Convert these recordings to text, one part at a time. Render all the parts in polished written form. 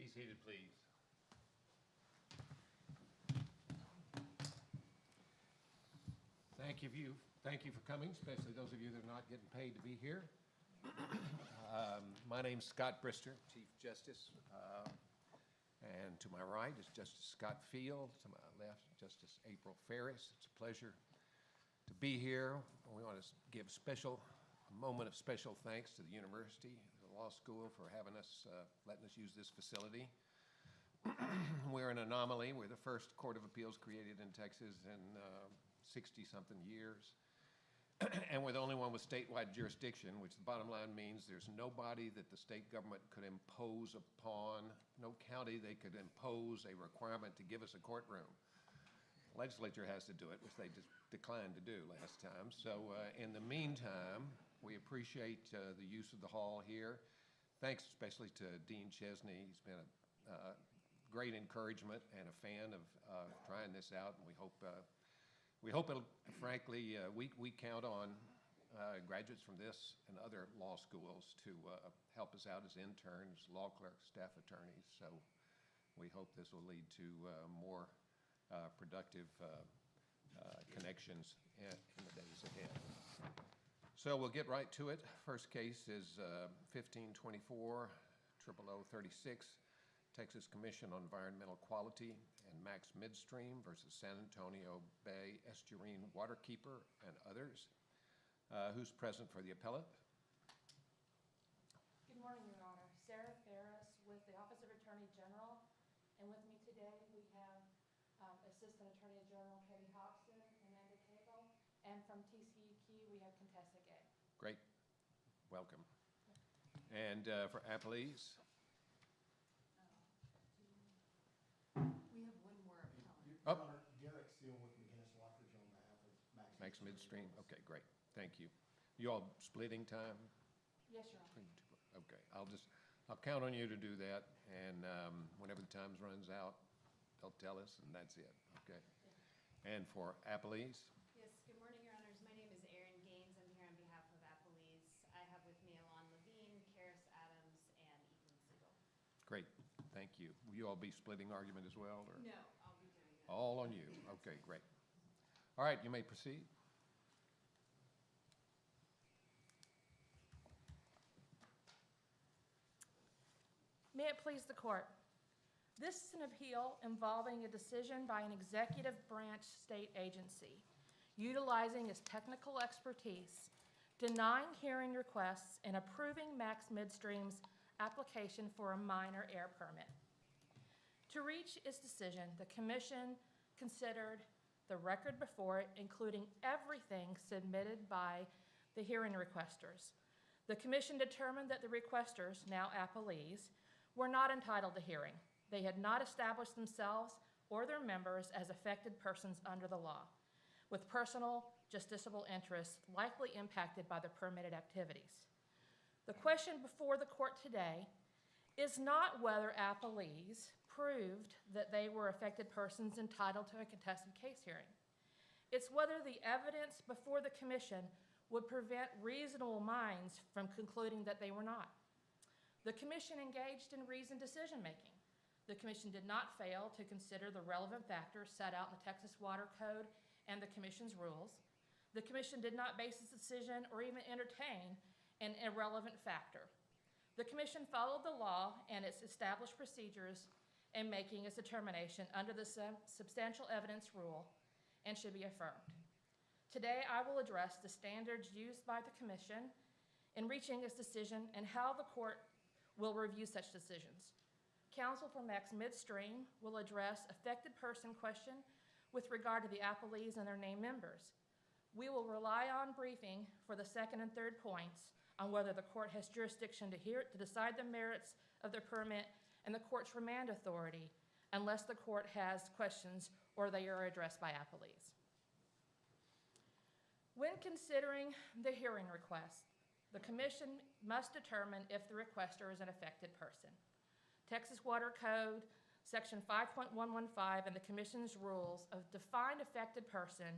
Be seated, please. Thank you for coming, especially those of you that are not getting paid to be here. My name's Scott Brister, Chief Justice, and to my right is Justice Scott Fiel. To my left, Justice April Ferris. It's a pleasure to be here. We want to give a moment of special thanks to the university, the law school, for having us, letting us use this facility. We're an anomaly. We're the first court of appeals created in Texas in 60-something years. And we're the only one with statewide jurisdiction, which the bottom line means there's nobody that the state government could impose upon, no county they could impose a requirement to give us a courtroom. The legislature has to do it, which they just declined to do last time. So in the meantime, we appreciate the use of the hall here. Thanks especially to Dean Chesney. He's been a great encouragement and a fan of trying this out, and we hope it'll, frankly, we count on graduates from this and other law schools to help us out as interns, law clerks, staff attorneys. So we hope this will lead to more productive connections in the days ahead. So we'll get right to it. First case is 1524-00036, Texas Commission on Environmental Quality and Max Midstream versus San Antonio Bay Estuarine Waterkeeper and others. Who's present for the appellate? Good morning, Your Honor. Sarah Ferris with the Office of Attorney General. And with me today, we have Assistant Attorney General Katie Hobson, Amanda Cagle, and from TCEQ, we have Contessa Gay. Great. Welcome. And for appellees? We have one more appellant. Your Honor, Derek Seal with McGinnis Lockridge on behalf of Max Midstream. Okay, great. Thank you. You all splitting time? Yes, Your Honor. Okay, I'll count on you to do that, and whenever the time runs out, they'll tell us, and that's it. Okay. And for appellees? Yes, good morning, Your Honors. My name is Erin Gaines. I'm here on behalf of appellees. I have with me Alon Levine, Karis Adams, and Ethan Siegel. Great, thank you. Will you all be splitting argument as well? Or? No, I'll be doing that. All on you. Okay, great. All right, you may proceed. May it please the court. This is an appeal involving a decision by an executive branch state agency utilizing its technical expertise, denying hearing requests and approving Max Midstream's application for a minor air permit. To reach its decision, the commission considered the record before it, including everything submitted by the hearing requesters. The commission determined that the requesters, now appellees, were not entitled to hearing. They had not established themselves or their members as affected persons under the law, with personal justiciable interests likely impacted by the permitted activities. The question before the court today is not whether appellees proved that they were affected persons entitled to a contested case hearing. It's whether the evidence before the commission would prevent reasonable minds from concluding that they were not. The commission engaged in reasoned decision-making. The commission did not fail to consider the relevant factors set out in the Texas Water Code and the commission's rules. The commission did not base its decision or even entertain an irrelevant factor. The commission followed the law and its established procedures in making its determination under the substantial evidence rule and should be affirmed. Today, I will address the standards used by the commission in reaching its decision and how the court will review such decisions. Counsel for Max Midstream will address affected person question with regard to the appellees and their named members. We will rely on briefing for the second and third points on whether the court has jurisdiction to decide the merits of the permit and the court's remand authority unless the court has questions or they are addressed by appellees. When considering the hearing request, the commission must determine if the requester is an affected person. Texas Water Code, Section 5.115 and the commission's rules of define affected person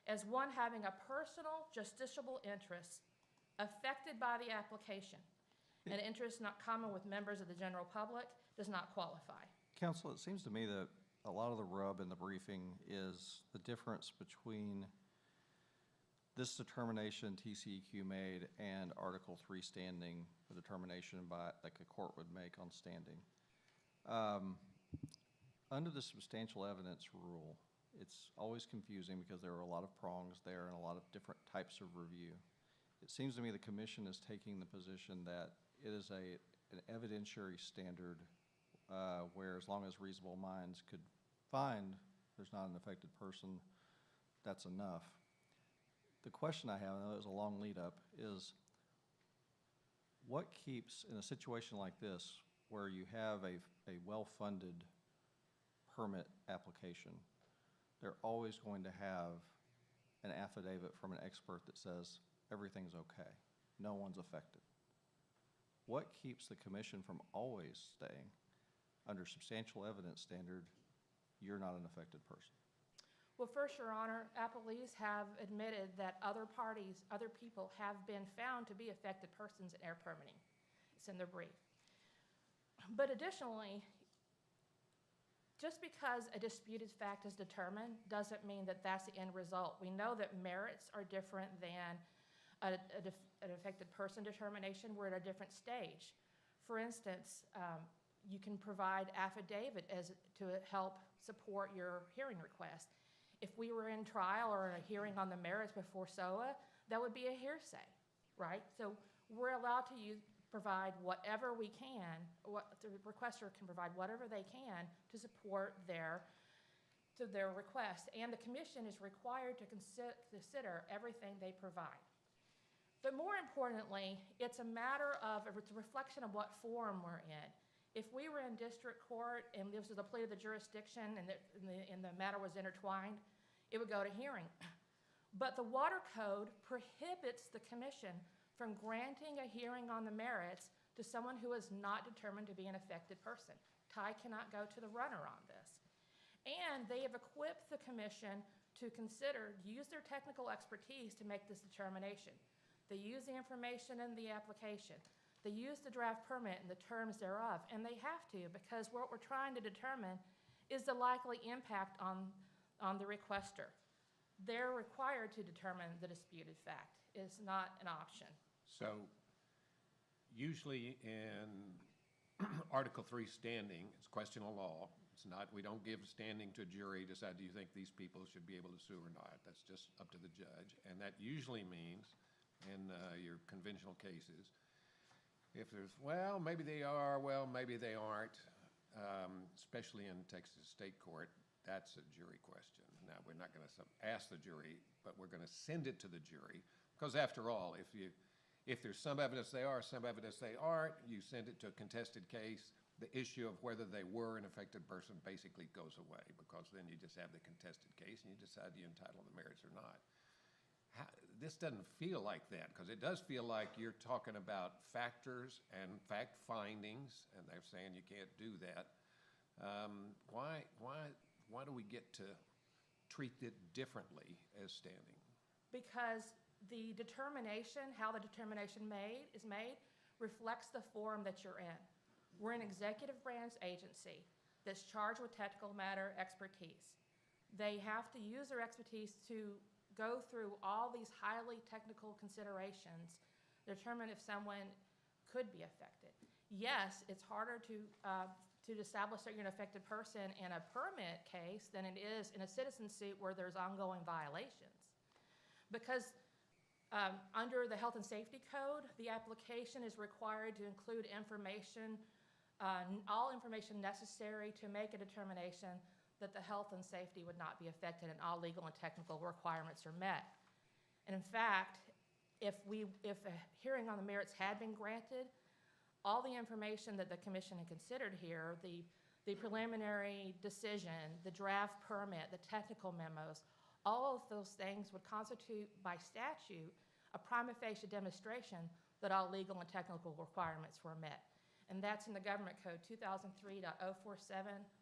as one having a personal justiciable interest affected by the application, an interest not common with members of the general public, does not qualify. Counsel, it seems to me that a lot of the rub in the briefing is the difference between this determination TCEQ made and Article 3 standing, the determination like a court would make on standing. Under the substantial evidence rule, it's always confusing because there are a lot of prongs there and a lot of different types of review. It seems to me the commission is taking the position that it is an evidentiary standard where as long as reasonable minds could find there's not an affected person, that's enough. The question I have, and I know it was a long lead up, is what keeps, in a situation like this, where you have a well-funded permit application, they're always going to have an affidavit from an expert that says everything's okay, no one's affected. What keeps the commission from always saying, under substantial evidence standard, you're not an affected person? Well, first, Your Honor, appellees have admitted that other parties, other people have been found to be affected persons in air permitting. It's in their brief. But additionally, just because a disputed fact is determined doesn't mean that that's the end result. We know that merits are different than an affected person determination. We're at a different stage. For instance, you can provide affidavit to help support your hearing request. If we were in trial or in a hearing on the merits before SOA, that would be a hearsay, right? So we're allowed to provide whatever we can, the requester can provide whatever they can to support their request. And the commission is required to consider everything they provide. But more importantly, it's a matter of, it's a reflection of what forum we're in. If we were in district court and this was a plea of the jurisdiction and the matter was intertwined, it would go to hearing. But the water code prohibits the commission from granting a hearing on the merits to someone who is not determined to be an affected person. Ty cannot go to the runner on this. And they have equipped the commission to use their technical expertise to make this determination. They use the information in the application. They use the draft permit and the terms thereof, and they have to, because what we're trying to determine is the likely impact on the requester. They're required to determine the disputed fact. It's not an option. So usually in Article 3 standing, it's question of law. It's not, we don't give standing to a jury, decide do you think these people should be able to sue or not. That's just up to the judge. And that usually means, in your conventional cases, if there's, well, maybe they are, well, maybe they aren't, especially in Texas State Court, that's a jury question. Now, we're not going to ask the jury, but we're going to send it to the jury, because after all, if there's some evidence they are, some evidence they aren't, you send it to a contested case, the issue of whether they were an affected person basically goes away, because then you just have the contested case and you decide you entitle the merits or not. This doesn't feel like that, because it does feel like you're talking about factors and fact findings, and they're saying you can't do that. Why do we get to treat it differently as standing? Because the determination, how the determination is made, reflects the forum that you're in. We're an executive branch agency that's charged with technical matter expertise. They have to use their expertise to go through all these highly technical considerations, determine if someone could be affected. Yes, it's harder to establish that you're an affected person in a permit case than it is in a citizen suit where there's ongoing violations. Because under the Health and Safety Code, the application is required to include information, all information necessary to make a determination that the health and safety would not be affected and all legal and technical requirements are met. And in fact, if a hearing on the merits had been granted, all the information that the commission had considered here, the preliminary decision, the draft permit, the technical memos, all of those things would constitute by statute a prima facie demonstration that all legal and technical requirements were met. And that's in the Government Code 2003.047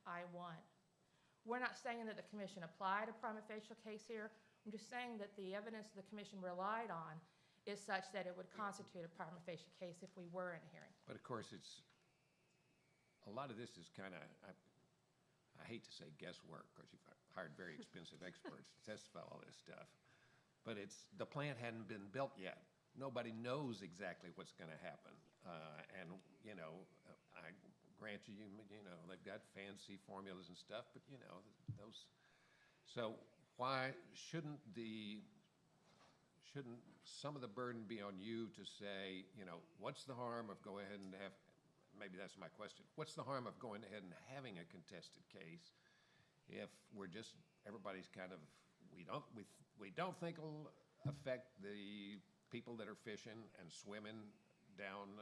I-1. We're not saying that the commission applied a prima facie case here. I'm just saying that the evidence the commission relied on is such that it would constitute a prima facie case if we were in a hearing. But of course, it's a lot of this is kind of, I hate to say guesswork, because you've hired very expensive experts to testify all this stuff. But the plant hadn't been built yet. Nobody knows exactly what's going to happen. And, I grant you, they've got fancy formulas and stuff, but, those. So why shouldn't some of the burden be on you to say, what's the harm of go ahead and maybe that's my question. What's the harm of going ahead and having a contested case if everybody's kind of, we don't think it'll affect the people that are fishing and swimming down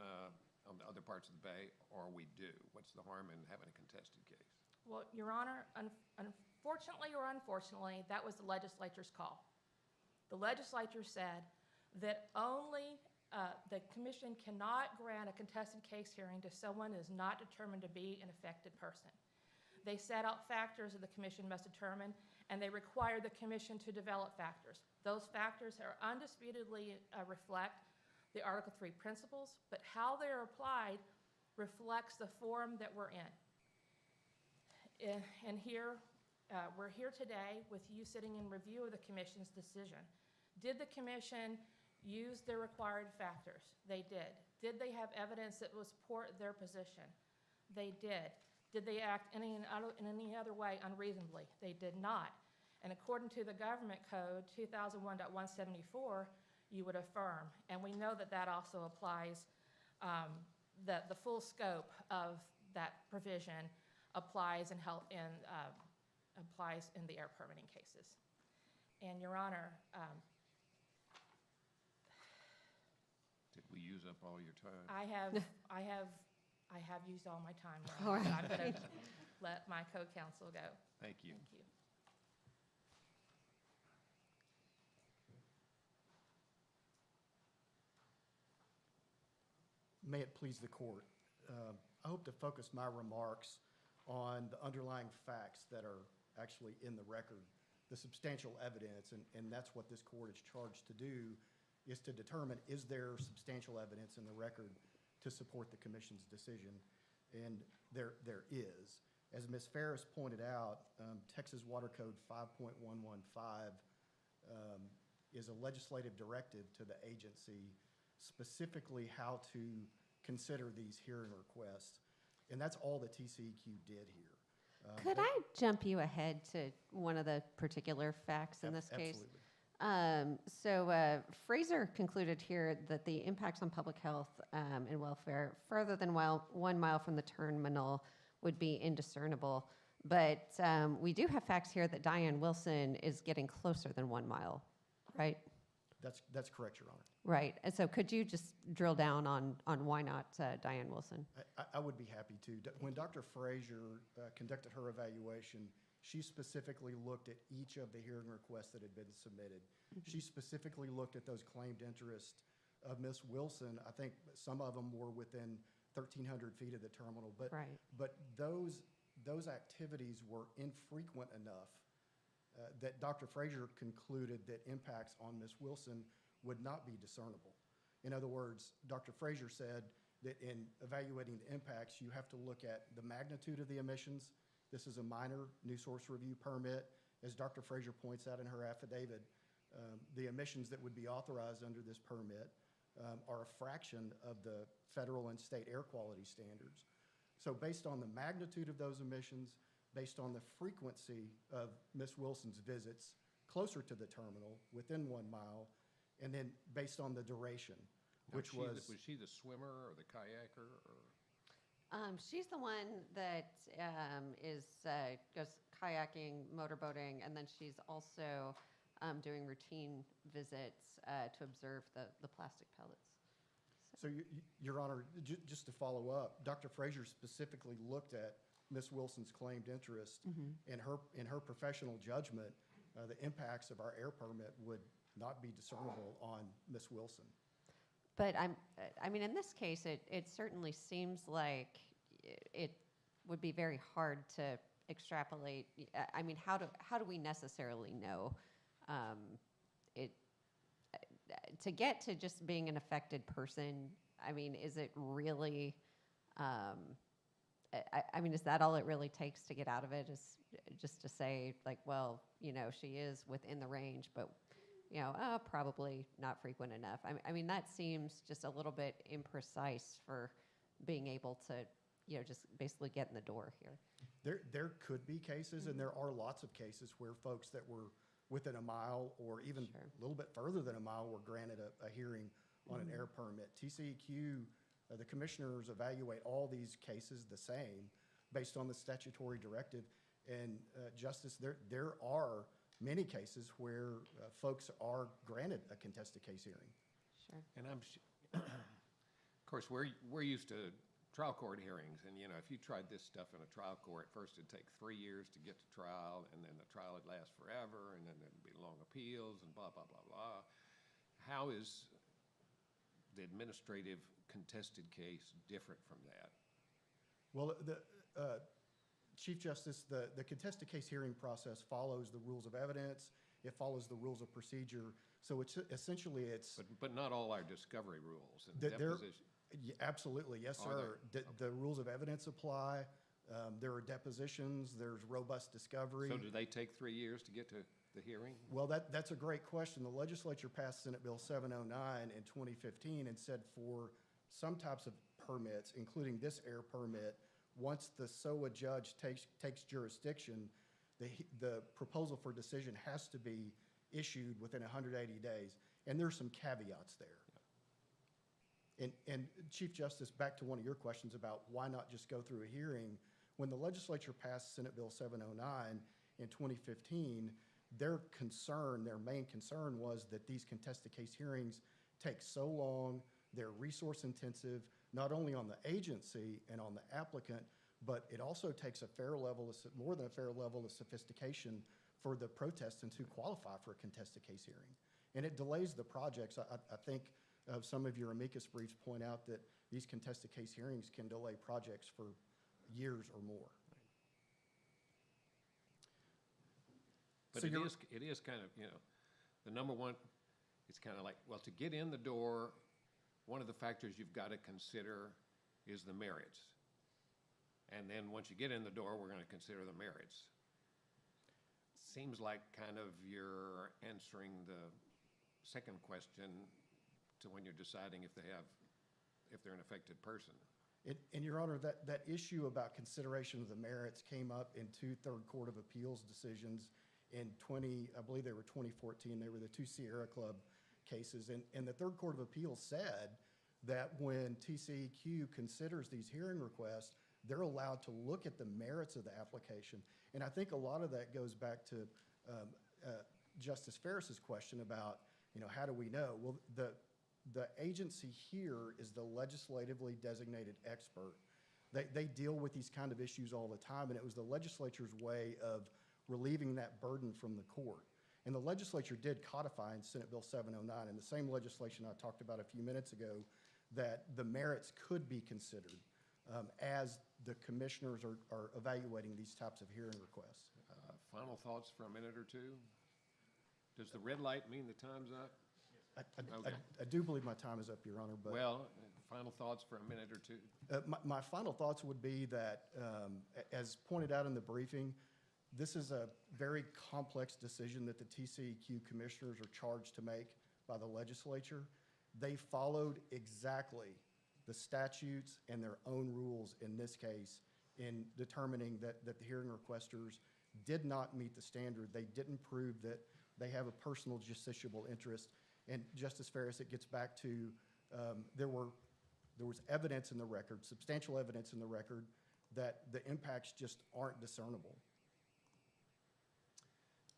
on the other parts of the bay, or we do? What's the harm in having a contested case? Well, Your Honor, unfortunately or unfortunately, that was the legislature's call. The legislature said that only the commission cannot grant a contested case hearing to someone who is not determined to be an affected person. They set out factors that the commission must determine, and they require the commission to develop factors. Those factors are undisputedly reflect the Article 3 principles, but how they're applied reflects the forum that we're in. And here, we're here today with you sitting in review of the commission's decision. Did the commission use the required factors? They did. Did they have evidence that would support their position? They did. Did they act in any other way unreasonably? They did not. And according to the government code 2001.174, you would affirm. And we know that that also applies, that the full scope of that provision applies in applies in the air permitting cases. And Your Honor, Did we use up all your time? I have used all my time. Your All Honor. right. I'm going to let my co-counsel go. Thank you. Thank you. May it please the court. I hope to focus my remarks on the underlying facts that are actually in the record, the substantial evidence, and that's what this court is charged to do, is to determine, is there substantial evidence in the record to support the commission's decision? And there is. As Ms. Ferris pointed out, Texas Water Code 5.115 is a legislative directive to the agency specifically how to consider these hearing requests. And that's all the TCEQ did here. Could I jump you ahead to one of the particular facts in this case? Absolutely. So Fraser concluded here that the impacts on public health and welfare further than 1 mile from the terminal would be indiscernible. But we do have facts here that Diane Wilson is getting closer than 1 mile, right? That's correct, Your Honor. Right. And so could you just drill down on why not Diane Wilson? I would be happy to. When Dr. Fraser conducted her evaluation, she specifically looked at each of the hearing requests that had been submitted. Mm-hmm. She specifically looked at those claimed interests of Ms. Wilson. I think some of them were within 1,300 feet of the terminal, but Right. but those activities were infrequent enough that Dr. Fraser concluded that impacts on Ms. Wilson would not be discernible. In other words, Dr. Fraser said that in evaluating the impacts, you have to look at the magnitude of the emissions. This is a minor new source review permit. As Dr. Fraser points out in her affidavit, the emissions that would be authorized under this permit are a fraction of the federal and state air quality standards. So based on the magnitude of those emissions, based on the frequency of Ms. Wilson's visits closer to the terminal, within 1 mile, and then based on the duration, Now, which was she the swimmer or the kayaker or? She's the one that goes kayaking, motorboating, and then she's also doing routine visits to observe the plastic pellets. So, Your Honor, just to follow up, Dr. Fraser specifically looked at Ms. Wilson's claimed interest. In her professional judgment, the impacts of our air permit would not be discernible on Ms. Wilson. But I mean, in this case, it certainly seems like it would be very hard to extrapolate. I mean, how do we necessarily know to get to just being an affected person? I mean, is it really I mean, is that all it really takes to get out of it, is just to say, like, well, she is within the range, but, probably not frequent enough? I mean, that seems just a little bit imprecise for being able to, just basically get in the door here. There could be cases, and there are lots of cases where folks that were within a mile or even Sure. a little bit further than a mile were granted a hearing on an air permit. TCEQ, the commissioners evaluate all these cases the same based on the statutory directive. And Justice, there are many cases where folks are granted a contested case hearing. Sure. And of course, we're used to trial court hearings, and if you tried this stuff in a trial court, first it'd take 3 years to get to trial, and then the trial would last forever, and then there'd be long appeals and blah, blah, blah, blah. How is the administrative contested case different from that? Well, Chief Justice, the contested case hearing process follows the rules of evidence. It follows the rules of procedure. So it's essentially But not all our discovery rules and There- deposition. Yeah, absolutely, yes, Are sir. there? The rules of evidence apply. There are depositions. There's robust discovery. So do they take 3 years to get to the hearing? Well, that's a great question. The legislature passed Senate Bill 709 in 2015 and said for some types of permits, including this air permit, once the SOA judge takes jurisdiction, the proposal for decision has to be issued within 180 days. And there's some caveats there. And Chief Justice, back to one of your questions about why not just go through a hearing, when the legislature passed Senate Bill 709 in 2015, their main concern was that these contested case hearings take so long, they're resource intensive, not only on the agency and on the applicant, but it also takes more than a fair level of sophistication for the protestants who qualify for a contested case hearing. And it delays the projects. I think some of your amicus briefs point out that these contested case hearings can delay projects for years or more. But So it is kind of, the number one, it's kind of like, well, to get in the door, one of the factors you've got to consider is the merits. And then once you get in the door, we're going to consider the merits. Seems like kind of you're answering the second question to when you're deciding if they're an affected person. And Your Honor, that issue about consideration of the merits came up in 2 Third Court of Appeals decisions in I believe they were 2014. They were the 2 Sierra Club cases. And the Third Court of Appeals said that when TCEQ considers these hearing requests, they're allowed to look at the merits of the application. And I think a lot of that goes back to Justice Ferris's question about, how do we know? Well, the agency here is the legislatively designated expert. They deal with these kind of issues all the time, and it was the legislature's way of relieving that burden from the court. And the legislature did codify in Senate Bill 709, in the same legislation I talked about a few minutes ago, that the merits could be considered as the commissioners are evaluating these types of hearing requests. Final thoughts for a minute or two? Does the red light mean the time's up? Okay. I do believe my time is up, Your Honor, but. Well, final thoughts for a minute or two? My final thoughts would be that, as pointed out in the briefing, this is a very complex decision that the TCEQ commissioners are charged to make by the legislature. They followed exactly the statutes and their own rules in this case in determining that the hearing requesters did not meet the standard. They didn't prove that they have a personal justiciable interest. And Justice Ferris, it gets back to there was evidence in the record, substantial evidence in the record, that the impacts just aren't discernible.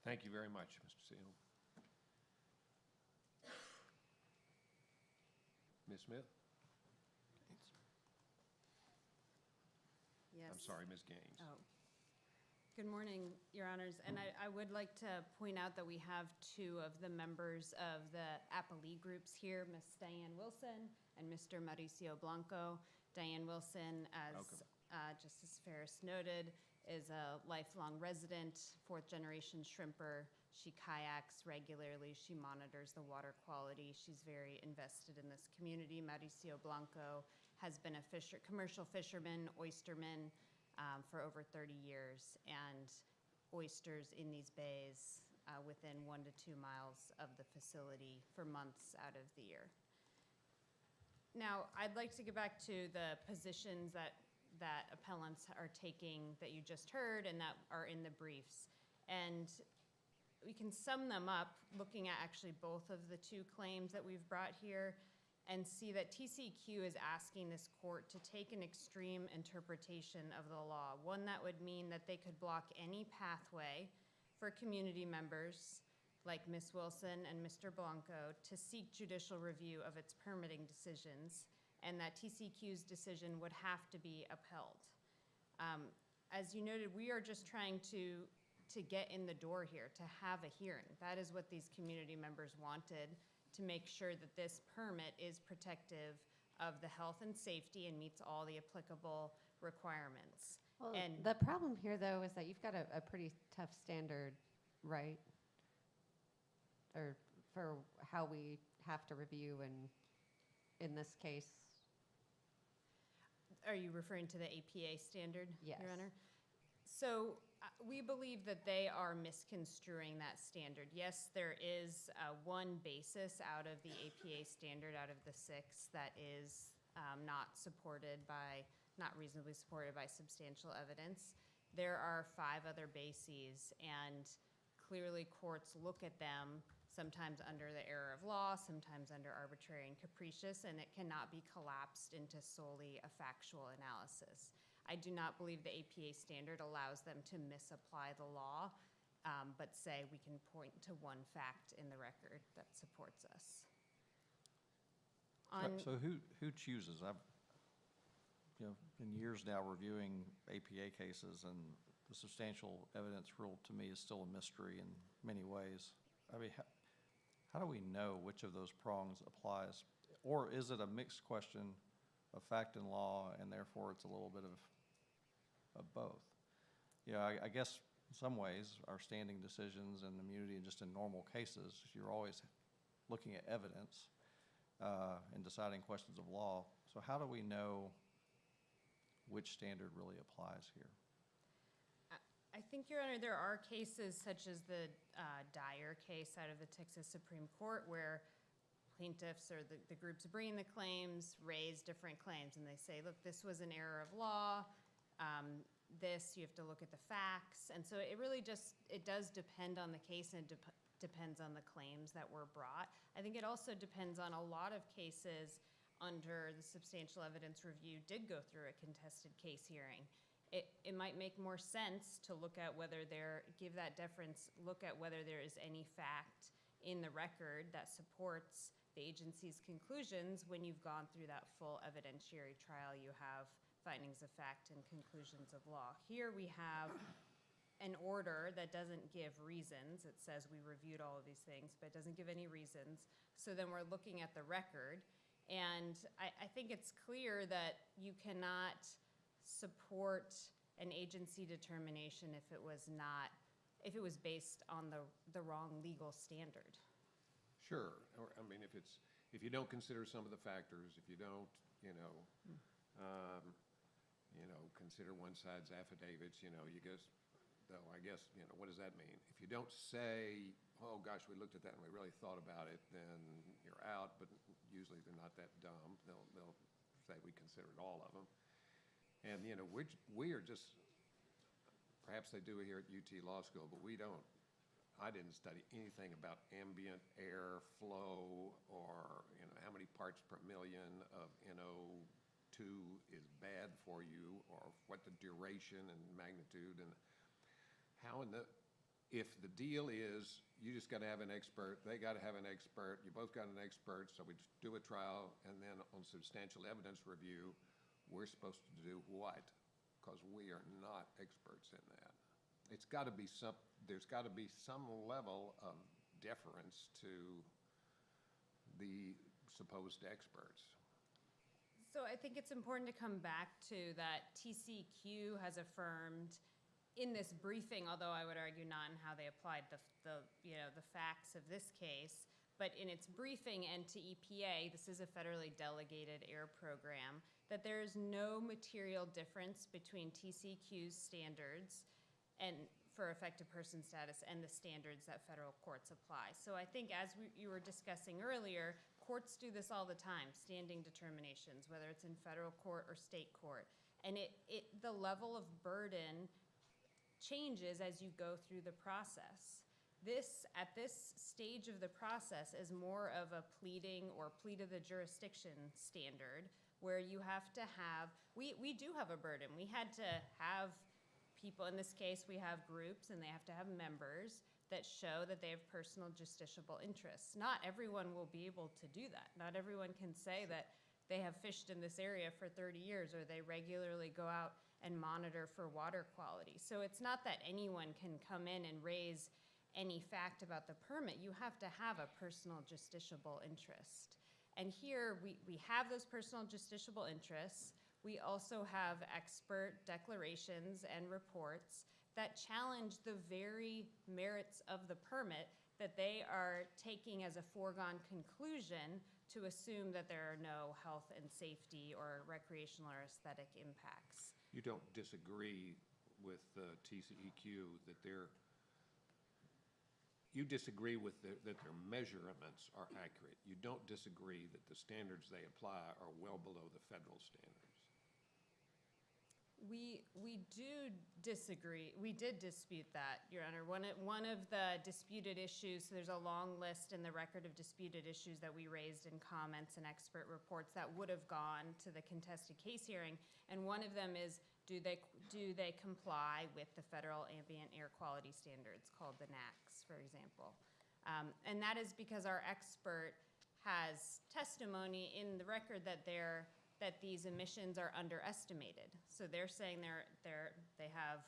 Thank you very much, Mr. Seal. Ms. Smith? Yes. I'm sorry, Ms. Gaines. Oh. Good morning, Your Honors. And I would like to point out that we have 2 of the members of the appellee groups here, Ms. Diane Wilson and Mr. Mauricio Blanco. Diane Wilson, as Justice Ferris noted, is a lifelong resident, 4th-generation shrimper. She kayaks regularly. She monitors the water quality. She's very invested in this community. Mauricio Blanco has been a commercial fisherman, oysterman, for over 30 years, and oysters in these bays within 1 to 2 miles of the facility for months out of the year. Now, I'd like to get back to the positions that appellants are taking that you just heard and that are in the briefs. And we can sum them up looking at actually both of the two claims that we've brought here and see that TCEQ is asking this court to take an extreme interpretation of the law, one that would mean that they could block any pathway for community members like Ms. Wilson and Mr. Blanco to seek judicial review of its permitting decisions, and that TCEQ's decision would have to be upheld. As you noted, we are just trying to get in the door here, to have a hearing. That is what these community members wanted, to make sure that this permit is protective of the health and safety and meets all the applicable requirements. Well, And the problem here, though, is that you've got a pretty tough standard, right? Or for how we have to review and in this case, are you referring to the APA standard, Yes. Your Honor? So we believe that they are misconstruing that standard. Yes, there is one basis out of the APA standard, out of the 6, that is not reasonably supported by substantial evidence. There are 5 other bases, and clearly courts look at them sometimes under the error of law, sometimes under arbitrary and capricious, and it cannot be collapsed into solely a factual analysis. I do not believe the APA standard allows them to misapply the law, but say we can point to one fact in the record that supports us. So who chooses? I've, been years now reviewing APA cases, and the substantial evidence rule to me is still a mystery in many ways. I mean, how do we know which of those prongs applies? Or is it a mixed question of fact and law, and therefore it's a little bit of both? I guess in some ways, our standing decisions and immunity and just in normal cases, you're always looking at evidence and deciding questions of law. So how do we know which standard really applies here? I think, Your Honor, there are cases such as the Dyer case out of the Texas Supreme Court where plaintiffs or the groups bringing the claims raise different claims, and they say, look, this was an error of law. You have to look at the facts. And so it really it does depend on the case, and depends on the claims that were brought. I think it also depends on a lot of cases under the substantial evidence review did go through a contested case hearing. It might make more sense to look at whether give that deference, look at whether there is any fact in the record that supports the agency's conclusions when you've gone through that full evidentiary trial. You have findings of fact and conclusions of law. Here we have an order that doesn't give reasons. It says we reviewed all of these things, but it doesn't give any reasons. So then we're looking at the record, and I think it's clear that you cannot support an agency determination if it was based on the wrong legal standard. Sure. Or, I mean, if you don't consider some of the factors, if you don't, consider one side's affidavits, I guess, what does that mean? If you don't say, oh gosh, we looked at that and we really thought about it, then you're out, but usually they're not that dumb. They'll say we considered all of them. And, we are just, perhaps they do it here at UT Law School, but we don't. I didn't study anything about ambient air flow or, how many parts per million of NO2 is bad for you, or what the duration and magnitude, and if the deal is you just got to have an expert, they got to have an expert, you both got an expert, so we do a trial, and then on substantial evidence review, we're supposed to do what? Because we are not experts in that. There's got to be some level of deference to the supposed experts. So I think it's important to come back to that TCEQ has affirmed in this briefing, although I would argue not in how they applied the facts of this case, but in its briefing and to EPA, this is a federally delegated air program, that there is no material difference between TCQ's standards and for affected person status and the standards that federal courts apply. So I think as you were discussing earlier, courts do this all the time, standing determinations, whether it's in federal court or state court. And the level of burden changes as you go through the process. At this stage of the process is more of a pleading or plea to the jurisdiction standard, where you have to have, we do have a burden. We had to have people, in this case, we have groups, and they have to have members that show that they have personal justiciable interests. Not everyone will be able to do that. Not everyone can say that they have fished in this area for 30 years, or they regularly go out and monitor for water quality. So it's not that anyone can come in and raise any fact about the permit. You have to have a personal justiciable interest. And here, we have those personal justiciable interests. We also have expert declarations and reports that challenge the very merits of the permit that they are taking as a foregone conclusion to assume that there are no health and safety or recreational or aesthetic impacts. You don't disagree with TCEQ that you disagree with that their measurements are accurate. You don't disagree that the standards they apply are well below the federal standards. We do disagree. We did dispute that, Your Honor. One of the disputed issues, so there's a long list in the record of disputed issues that we raised in comments and expert reports that would have gone to the contested case hearing, and one of them is, do they comply with the federal ambient air quality standards called the NAAQS, for example? And that is because our expert has testimony in the record that these emissions are underestimated. So they're saying they have,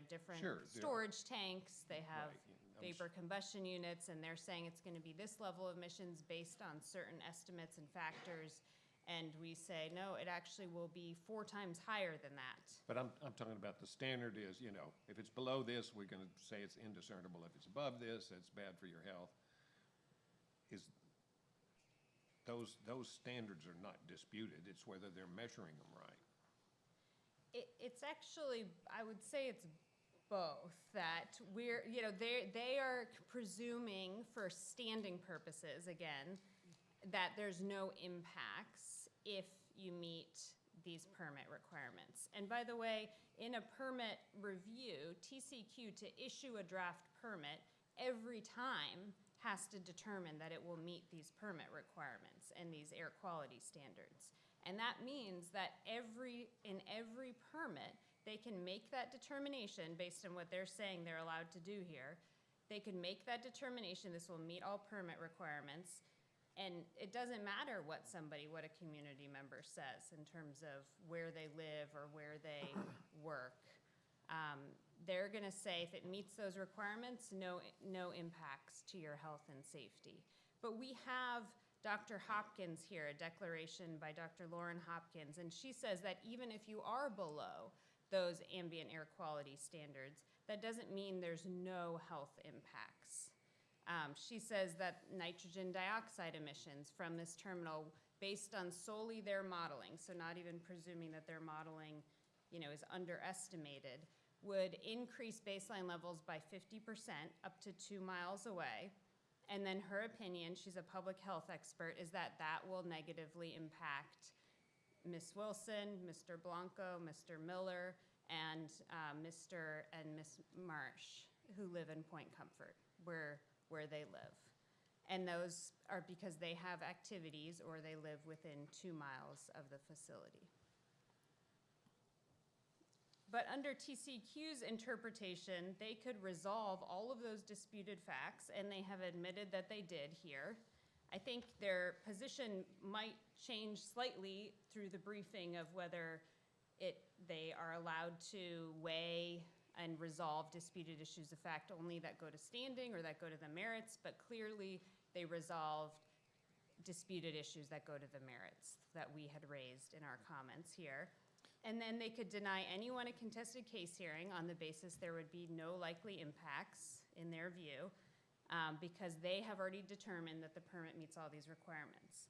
different storage tanks, they have vapor combustion units, and they're saying it's going to be this level of emissions based on certain estimates and factors. And we say, no, it actually will be 4 times higher than that. But I'm talking about the standard is, if it's below this, we're going to say it's indiscernible. If it's above this, it's bad for your health. Those standards are not disputed. It's whether they're measuring them right. It's actually, I would say it's both. That they are presuming for standing purposes, again, that there's no impacts if you meet these permit requirements. And by the way, in a permit review, TCQ to issue a draft permit every time has to determine that it will meet these permit requirements and these air quality standards. And that means that in every permit, they can make that determination based on what they're saying they're allowed to do here. They can make that determination, this will meet all permit requirements, and it doesn't matter what a community member says in terms of where they live or where they work. They're going to say if it meets those requirements, no impacts to your health and safety. But we have Dr. Hopkins here, a declaration by Dr. Lauren Hopkins, and she says that even if you are below those ambient air quality standards, that doesn't mean there's no health impacts. She says that nitrogen dioxide emissions from this terminal, based on solely their modeling, so not even presuming that their modeling, is underestimated, would increase baseline levels by 50% up to 2 miles away. And then her opinion, she's a public health expert, is that will negatively impact Ms. Wilson, Mr. Blanco, Mr. Miller, and Mr. and Ms. Marsh, who live in Point Comfort, where they live. And those are because they have activities or they live within 2 miles of the facility. But under TCQ's interpretation, they could resolve all of those disputed facts, and they have admitted that they did here. I think their position might change slightly through the briefing of whether they are allowed to weigh and resolve disputed issues of fact only that go to standing or that go to the merits, but clearly they resolved disputed issues that go to the merits that we had raised in our comments here. And then they could deny anyone a contested case hearing on the basis there would be no likely impacts in their view. because they have already determined that the permit meets all these requirements.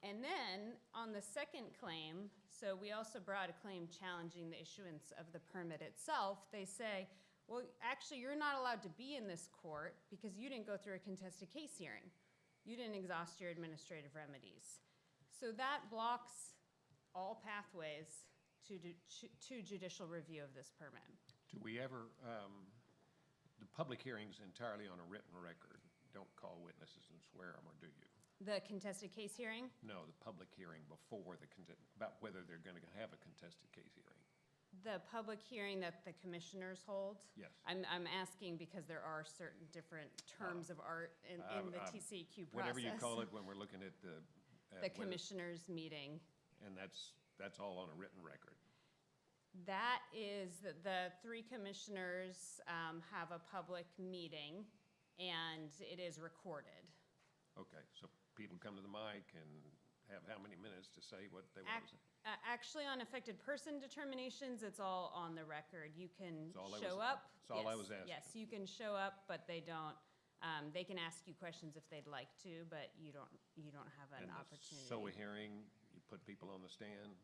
And then, on the second claim, so we also brought a claim challenging the issuance of the permit itself. They say, well, actually, you're not allowed to be in this court because you didn't go through a contested case hearing. You didn't exhaust your administrative remedies. So that blocks all pathways to judicial review of this permit. Do we ever, the public hearing's entirely on a written record. Don't call witnesses and swear them, or do you? The contested case hearing? No, the public hearing before about whether they're going to have a contested case hearing. The public hearing that the commissioners hold? Yes. I'm asking because there are certain different terms of art in the TCEQ process. Whatever you call it when we're looking at the. The commissioners' meeting. And that's all on a written record. That is, the three commissioners have a public meeting, and it is recorded. Okay, so people come to the mic and have how many minutes to say what they want to say? Actually, on affected person determinations, it's all on the record. You can That's all show up. That's all I was asking. Yes, you can show up, but they don't, they can ask you questions if they'd like to, but you don't have an opportunity. So a hearing, you put people on the stand?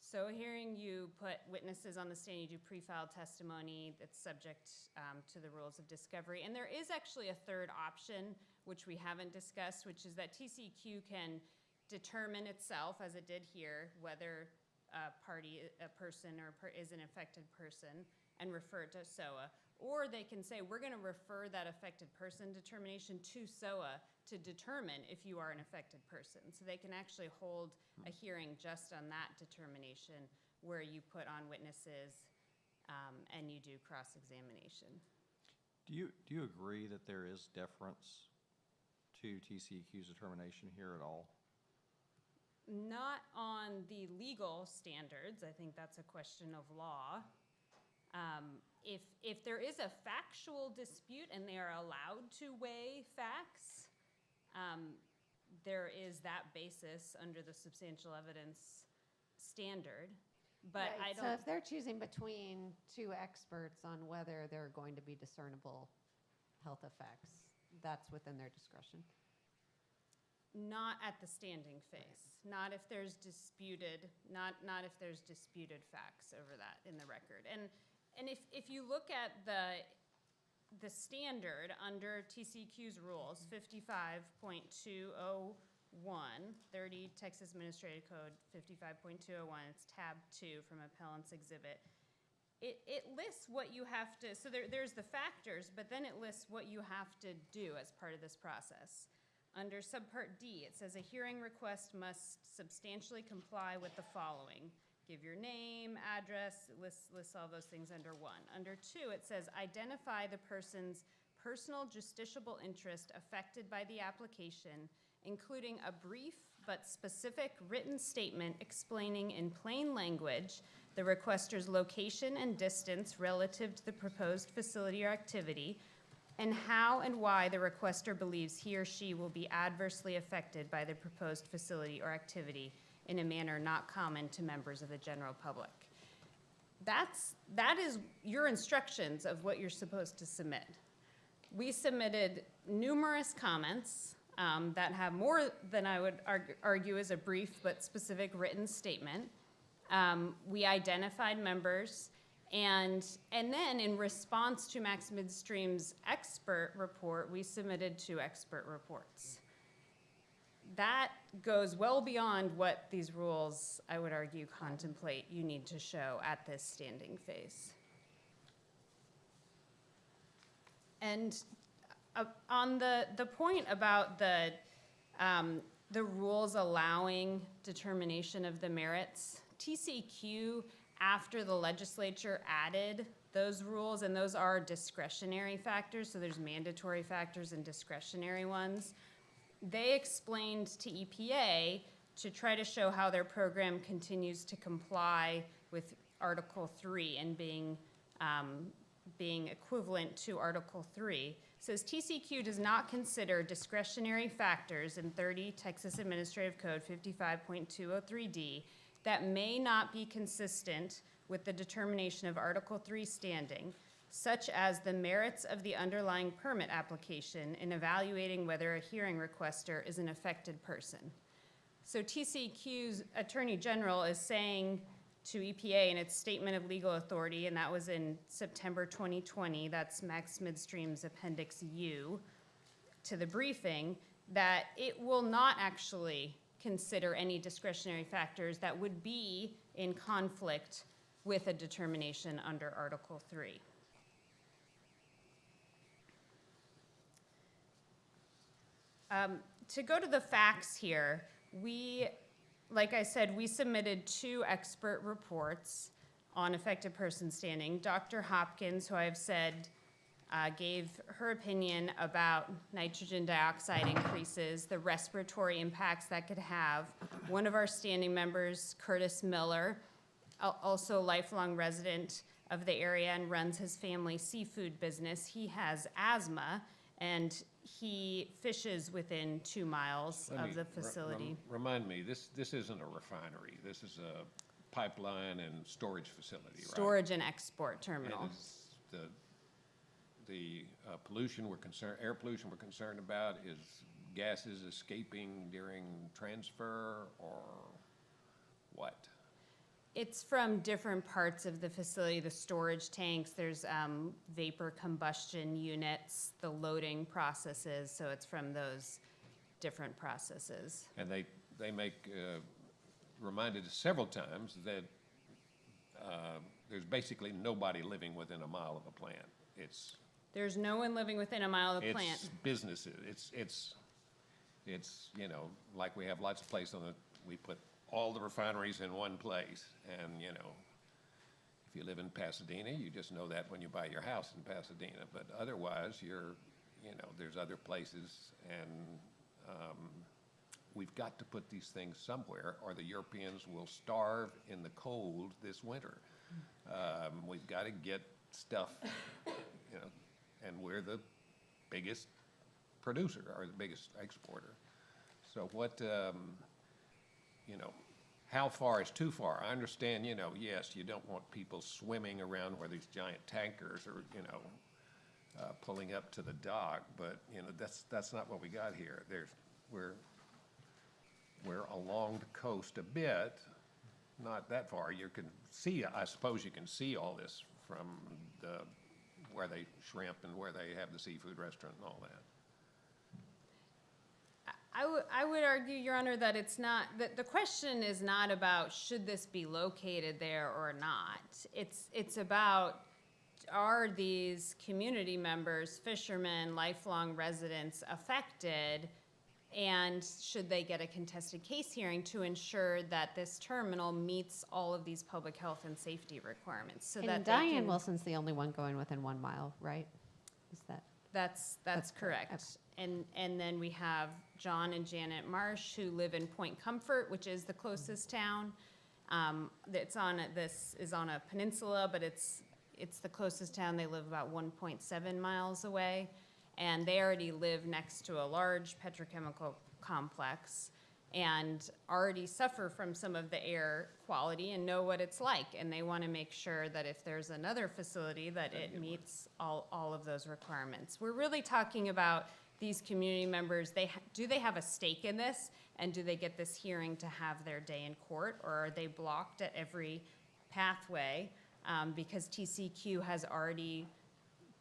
So a hearing, you put witnesses on the stand, you do pre-filed testimony that's subject to the rules of discovery. And there is actually a third option, which we haven't discussed, which is that TCEQ can determine itself, as it did here, whether a person is an affected person and refer it to SOA. Or they can say, we're going to refer that affected person determination to SOA to determine if you are an affected person. So they can actually hold a hearing just on that determination where you put on witnesses and you do cross-examination. Do you agree that there is deference to TCEQ's determination here at all? Not on the legal standards. I think that's a question of law. If there is a factual dispute and they are allowed to weigh facts, there is that basis under the substantial evidence standard. But Right, I don't. So if they're choosing between two experts on whether there are going to be discernible health effects, that's within their discretion. Not at the standing phase. Not if there's disputed. Not if there's disputed facts over that in the record. And if you look at the standard under TCEQ's rules, 55.201, 30 Texas Administrative Code 55.201, it's tab 2 from Appellant's Exhibit. It lists what you have to, so there's the factors, but then it lists what you have to do as part of this process. Under subpart D, it says a hearing request must substantially comply with the following. Give your name, address, lists all those things under 1. Under 2, it says identify the person's personal justiciable interest affected by the application, including a brief but specific written statement explaining in plain language the requester's location and distance relative to the proposed facility or activity, and how and why the requester believes he or she will be adversely affected by the proposed facility or activity in a manner not common to members of the general public. That is your instructions of what you're supposed to submit. We submitted numerous comments that have more than I would argue is a brief but specific written statement. We identified members. And then in response to Max Midstream's expert report, we submitted 2 expert reports. That goes well beyond what these rules, I would argue, contemplate you need to show at this standing phase. And on the point about the rules allowing determination of the merits, TCEQ, after the legislature added those rules, and those are discretionary factors, so there's mandatory factors and discretionary ones, they explained to EPA to try to show how their program continues to comply with Article 3 and being equivalent to Article 3. Says TCEQ does not consider discretionary factors in 30 Texas Administrative Code 55.203D that may not be consistent with the determination of Article 3 standing, such as the merits of the underlying permit application in evaluating whether a hearing requester is an affected person. So TCEQ's Attorney General is saying to EPA in its statement of legal authority, and that was in September 2020, that's Max Midstream's Appendix U to the briefing, that it will not actually consider any discretionary factors that would be in conflict with a determination under Article 3. To go to the facts here, like I said, we submitted 2 expert reports on affected person standing. Dr. Hopkins, who I've said gave her opinion about nitrogen dioxide increases, the respiratory impacts that could have. One of our standing members, Curtis Miller, also a lifelong resident of the area and runs his family seafood business. He has asthma, and he fishes within 2 miles of the facility. Remind me, this isn't a refinery. This is a pipeline and storage facility, right? Storage and export terminal. And is the pollution air pollution we're concerned about is gases escaping during transfer or what? It's from different parts of the facility, the storage tanks, there's vapor combustion units, the loading processes, so it's from those different processes. And they make, reminded us several times that there's basically nobody living within a mile of the plant. There's no one living within a mile of the plant. It's businesses. It's you know, like we have lots of places we put all the refineries in one place. And, you know, if you live in Pasadena, you just know that when you buy your house in Pasadena. But otherwise, there's other places. And we've got to put these things somewhere or the Europeans will starve in the cold this winter. We've got to get stuff, and we're the biggest producer or the biggest exporter. So what, how far is too far? I understand, yes, you don't want people swimming around where these giant tankers are, pulling up to the dock, but, that's not what we got here. We're along the coast a bit, not that far. You can see, I suppose you can see all this from where they shrimp and where they have the seafood restaurant and all that. I would argue, Your Honor, that it's not, that the question is not about should this be located there or not. It's about, are these community members, fishermen, lifelong residents affected, and should they get a contested case hearing to ensure that this terminal meets all of these public health and safety requirements? So And that they Diane can, Wilson's the only one going within 1 mile, right? Is that? That's correct. Okay. And then we have John and Janet Marsh, who live in Point Comfort, which is the closest town. This is on a peninsula, but it's the closest town. They live about 1.7 miles away. And they already live next to a large petrochemical complex and already suffer from some of the air quality and know what it's like. And they want to make sure that if there's another facility that it meets all of those requirements. We're really talking about these community members. Do they have a stake in this? And do they get this hearing to have their day in court? Or are they blocked at every pathway because TCEQ has already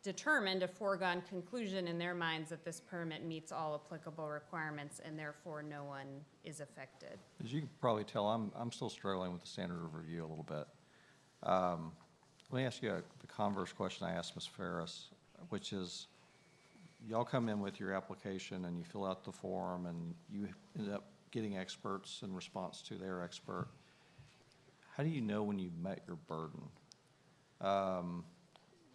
determined a foregone conclusion in their minds that this permit meets all applicable requirements and therefore no one is affected? As you can probably tell, I'm still struggling with the standard of review a little bit. Let me ask you the converse question I asked Ms. Ferris, which is, y'all come in with your application and you fill out the form and you end up getting experts in response to their expert. How do you know when you've met your burden?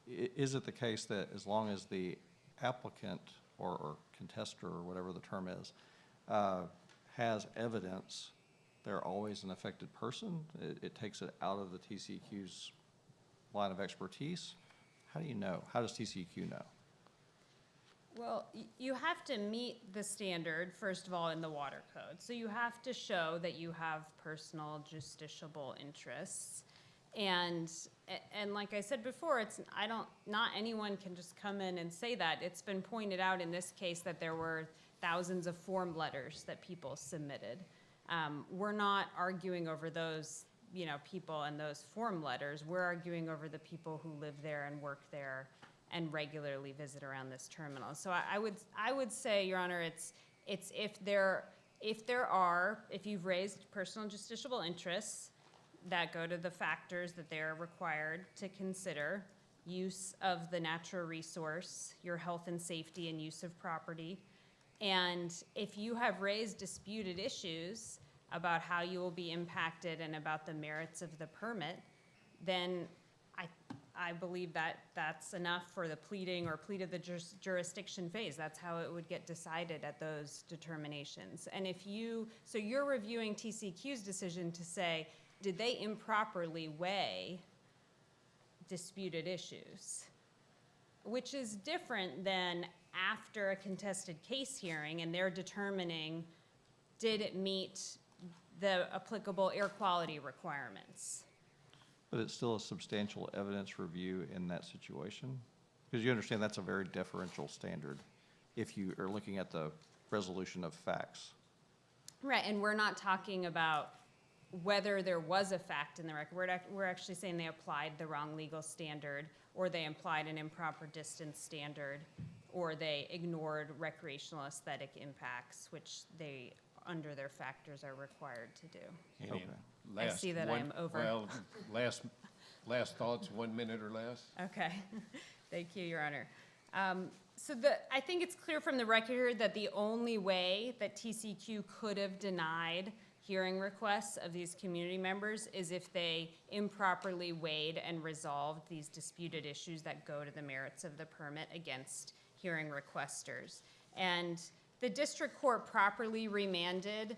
Is it the case that as long as the applicant or contester or whatever the term is has evidence, they're always an affected person? It takes it out of the TCEQ's line of expertise? How do you know? How does TCEQ know? Well, you have to meet the standard, first of all, in the water code. So you have to show that you have personal justiciable interests. And like I said before, not anyone can just come in and say that. It's been pointed out in this case that there were thousands of form letters that people submitted. We're not arguing over those, people and those form letters. We're arguing over the people who live there and work there and regularly visit around this terminal. So I would say, Your Honor, it's if you've raised personal justiciable interests that go to the factors that they're required to consider, use of the natural resource, your health and safety and use of property, and if you have raised disputed issues about how you will be impacted and about the merits of the permit, then I believe that that's enough for the pleading or plead of the jurisdiction phase. That's how it would get decided at those determinations. And so you're reviewing TCQ's decision to say, did they improperly weigh disputed issues? Which is different than after a contested case hearing and they're determining, did it meet the applicable air quality requirements? But it's still a substantial evidence review in that situation? Because you understand that's a very deferential standard if you are looking at the resolution of facts. Right, and we're not talking about whether there was a fact in the record. We're actually saying they applied the wrong legal standard, or they applied an improper distance standard, or they ignored recreational aesthetic impacts, which they, under their factors, are required to do. Okay. I see that I am over. Well, last thoughts, 1 minute or less? Okay, thank you, Your Honor. I think it's clear from the record that the only way that TCQ could have denied hearing requests of these community members is if they improperly weighed and resolved these disputed issues that go to the merits of the permit against hearing requesters. And the district court properly remanded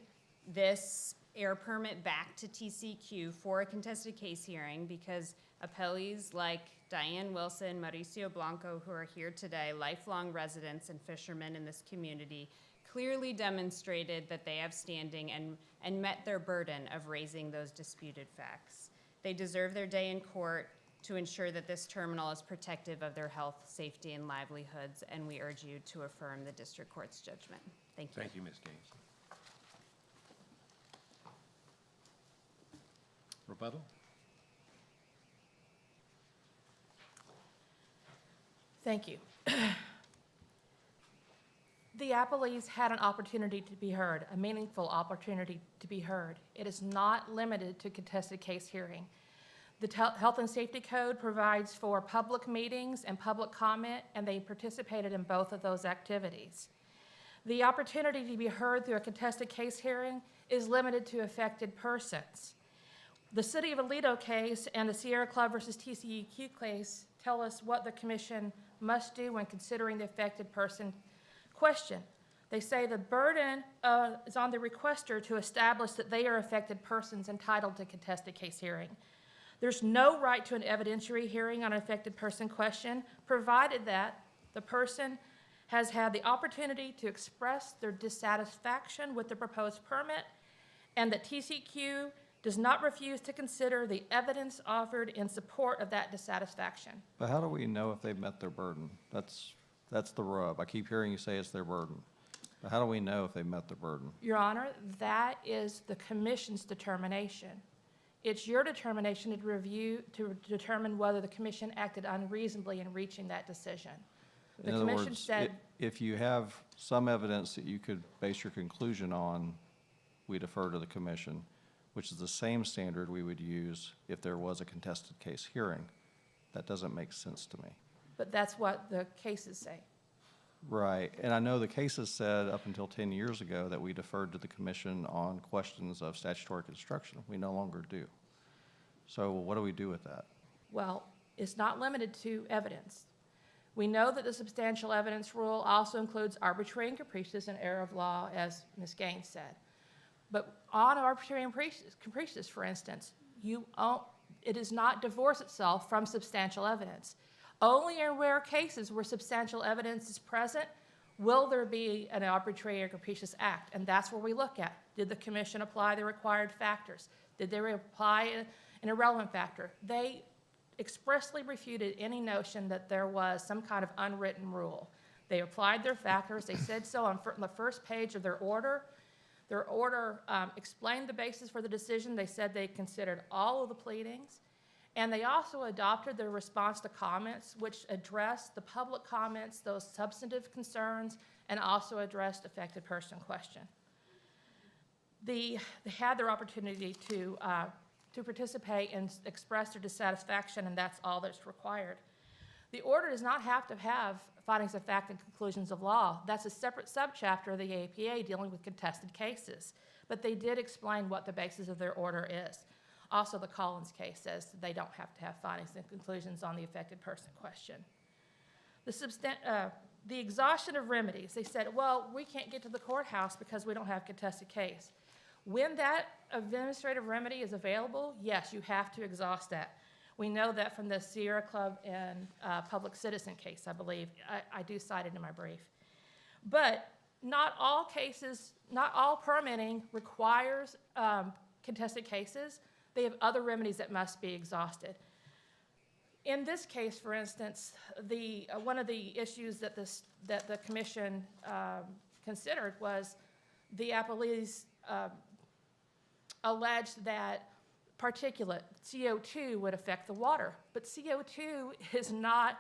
this air permit back to TCQ for a contested case hearing because appellees like Diane Wilson, Mauricio Blanco, who are here today, lifelong residents and fishermen in this community, clearly demonstrated that they have standing and met their burden of raising those disputed facts. They deserve their day in court to ensure that this terminal is protective of their health, safety, and livelihoods, and we urge you to affirm the district court's judgment. Thank you. Thank you, Ms. Gaines. Rebuttal? Thank you. The appellees had an opportunity to be heard, a meaningful opportunity to be heard. It is not limited to contested case hearing. The Health and Safety Code provides for public meetings and public comment, and they participated in both of those activities. The opportunity to be heard through a contested case hearing is limited to affected persons. The City of Aledo case and the Sierra Club versus TCEQ case tell us what the commission must do when considering the affected person question. They say the burden is on the requester to establish that they are affected persons entitled to contested case hearing. There's no right to an evidentiary hearing on an affected person question, provided that the person has had the opportunity to express their dissatisfaction with the proposed permit and that TCQ does not refuse to consider the evidence offered in support of that dissatisfaction. But how do we know if they've met their burden? That's the rub. I keep hearing you say it's their burden. But how do we know if they've met their burden? Your Honor, that is the commission's determination. It's your determination to determine whether the commission acted unreasonably in reaching that decision. The In other commission words, said, if you have some evidence that you could base your conclusion on, we defer to the commission, which is the same standard we would use if there was a contested case hearing. That doesn't make sense to me. but that's what the cases say. Right, and I know the cases said up until 10 years ago that we deferred to the commission on questions of statutory construction. We no longer do. So what do we do with that? Well, it's not limited to evidence. We know that the substantial evidence rule also includes arbitrary and capricious and error of law, as Ms. Gaines said. But on arbitrary and capricious, for instance, it does not divorce itself from substantial evidence. Only in rare cases where substantial evidence is present will there be an arbitrary or capricious act, and that's where we look at. Did the commission apply the required factors? Did they apply an irrelevant factor. They expressly refuted any notion that there was some kind of unwritten rule. They applied their factors. They said so on the first page of their order. Their order explained the basis for the decision. They said they considered all of the pleadings. And they also adopted their response to comments, which addressed the public comments, those substantive concerns, and also addressed affected person question. They had their opportunity to participate and express their dissatisfaction, and that's all that's required. The order does not have to have findings of fact and conclusions of law. That's a separate subchapter of the APA dealing with contested cases. But they did explain what the basis of their order is. Also, the Collins case says that they don't have to have findings and conclusions on the affected person question. The exhaustion of remedies, they said, well, we can't get to the courthouse because we don't have contested case. When that administrative remedy is available, yes, you have to exhaust that. We know that from the Sierra Club and Public Citizen case, I believe. I do cite it in my brief. But not all cases, not all permitting requires contested cases. They have other remedies that must be exhausted. In this case, for instance, one of the issues that the commission considered was the appellees alleged that particulate, CO2, would affect the water. But CO2 is not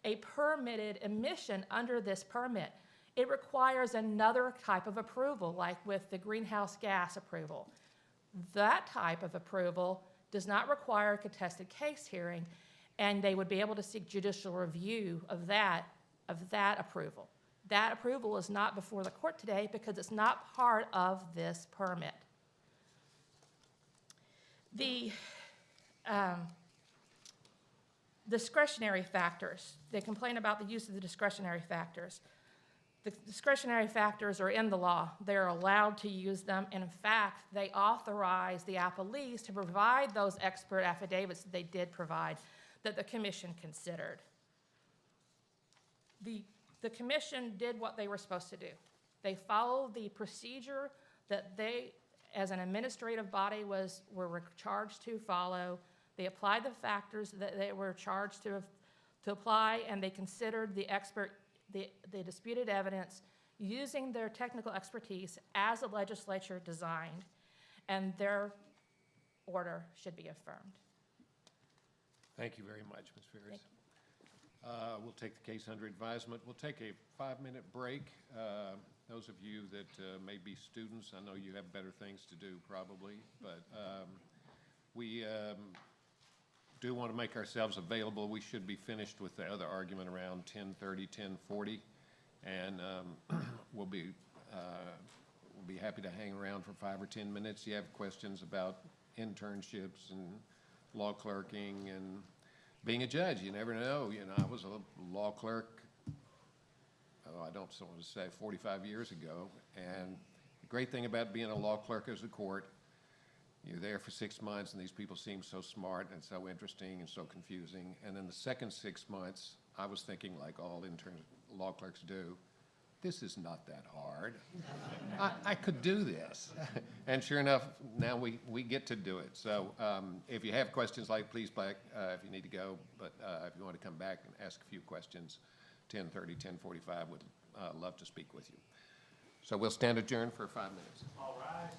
a permitted emission under this permit. It requires another type of approval, like with the greenhouse gas approval. That type of approval does not require a contested case hearing, and they would be able to seek judicial review of that approval. That approval is not before the court today because it's not part of this permit. The discretionary factors, they complain about the use of the discretionary factors. The discretionary factors are in the law. They're allowed to use them, and in fact, they authorize the appellees to provide those expert affidavits that they did provide that the commission considered. The commission did what they were supposed to do. They followed the procedure that they, as an administrative body, were charged to follow. They applied the factors that they were charged to apply, and they considered the disputed evidence using their technical expertise as the legislature designed, and their order should be affirmed. Thank you very much, Ms. Ferris. We'll take the case under advisement. We'll take a 5-minute break. Those of you that may be students, I know you have better things to do probably, but we do want to make ourselves available. We should be finished with the other argument around 10:30, 10:40, and we'll be happy to hang around for 5 or 10 minutes. You have questions about internships and law clerking and being a judge. You never know. You know, I was a law clerk, I don't want to say 45 years ago, and the great thing about being a law clerk is the court, you're there for 6 months and these people seem so smart and so interesting and so confusing, and then the second 6 months I was thinking, like all law clerks do, this is not that hard. I could do this. And sure enough, now we get to do it. So if you have questions, please, if you need to go, but if you want to come back and ask a few questions, 10:30, 10:45, would love to speak with you. So we'll stand adjourned for 5 minutes. All rise.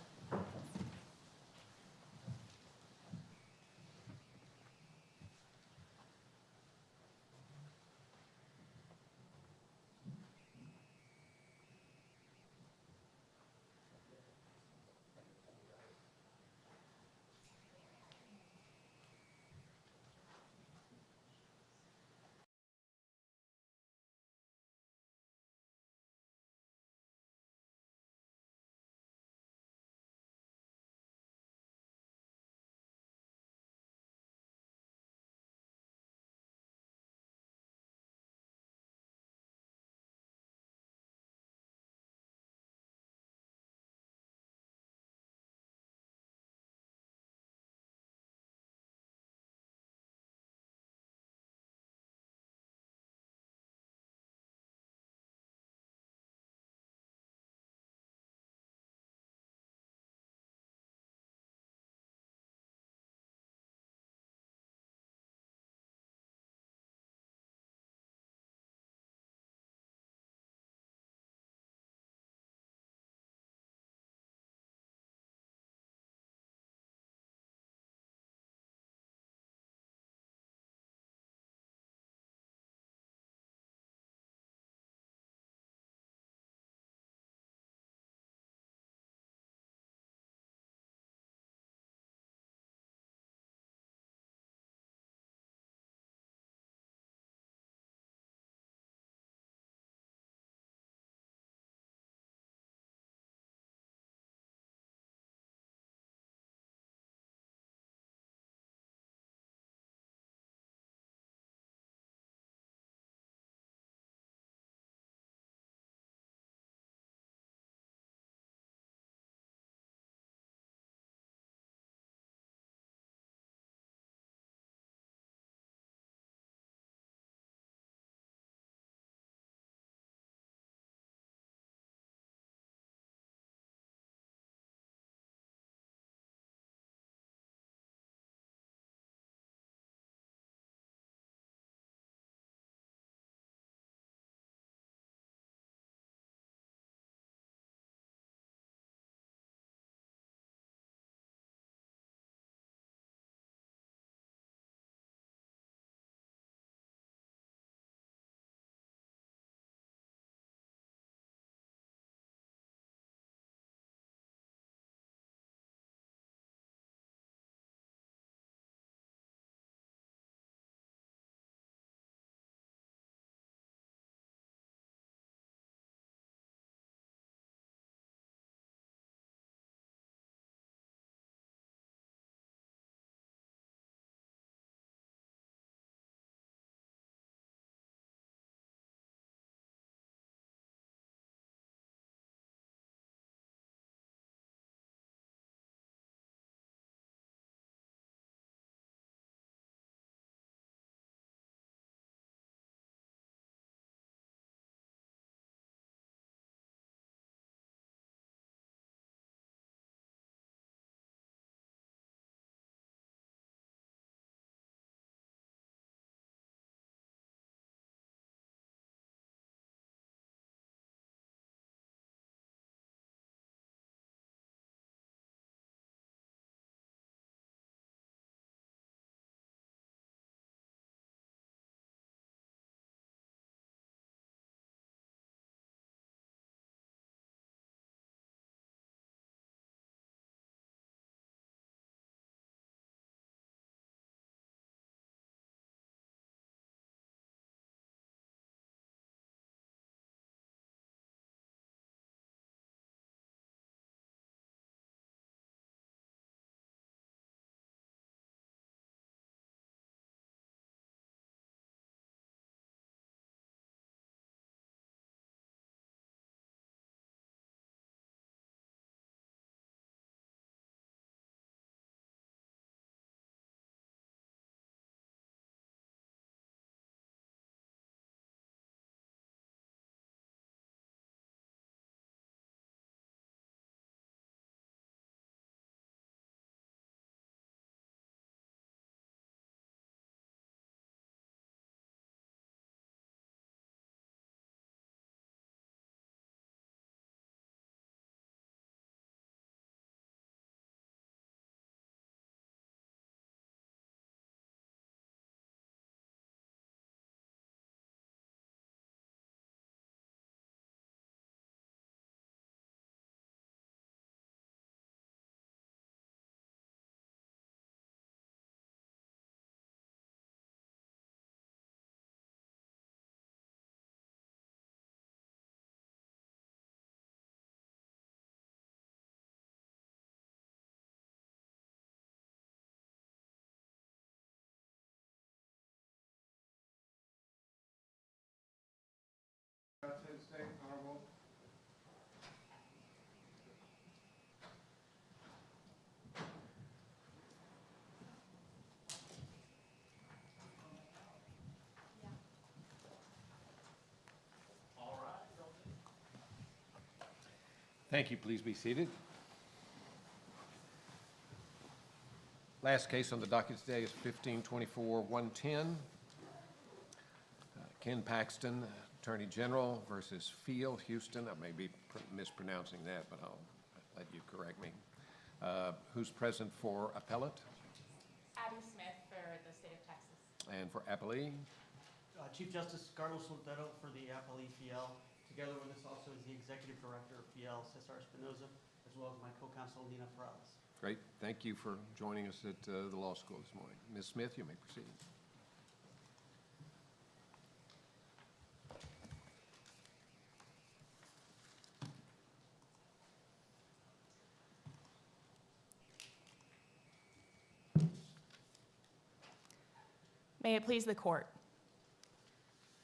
Thank you. Please be seated. Last case on the docket today is 1524-110. Ken Paxton, Attorney General versus FIel Houston. I may be mispronouncing that, but I'll let you correct me. Who's present for appellate Abby Smith for the State of Texas. and for appellee? Chief Justice Carlos Soltero for the LLCv.Fiel. Together with us also is the Executive Director of Fiel, Cesar Espinoza, as well as my co-counsel, Nina Ferrales. Great. Thank you for joining us at the law school this morning. Ms. Smith, you may proceed. May it please the court.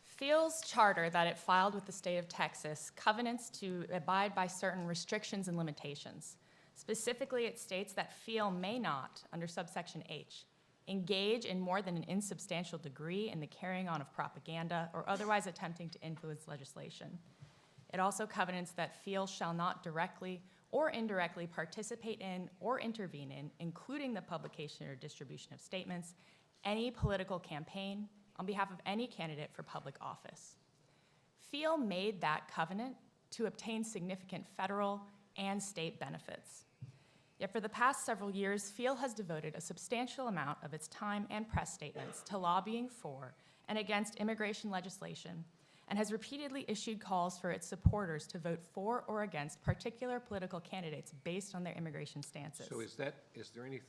FIel's charter that it filed with the state of Texas covenants to abide by certain restrictions and limitations. Specifically, it states that FIel may not, under subsection H, engage in more than an insubstantial degree in the carrying on of propaganda or otherwise attempting to influence legislation. It also covenants that FIel shall not directly or indirectly participate in or intervene in, including the publication or distribution of statements, any political campaign on behalf of any candidate for public office. FIel made that covenant to obtain significant federal and state benefits. Yet for the past several years, FIel has devoted a substantial amount of its time and press statements to lobbying for and against immigration legislation, and has repeatedly issued calls for its supporters to vote for or against particular political candidates based on their immigration stances. So is there any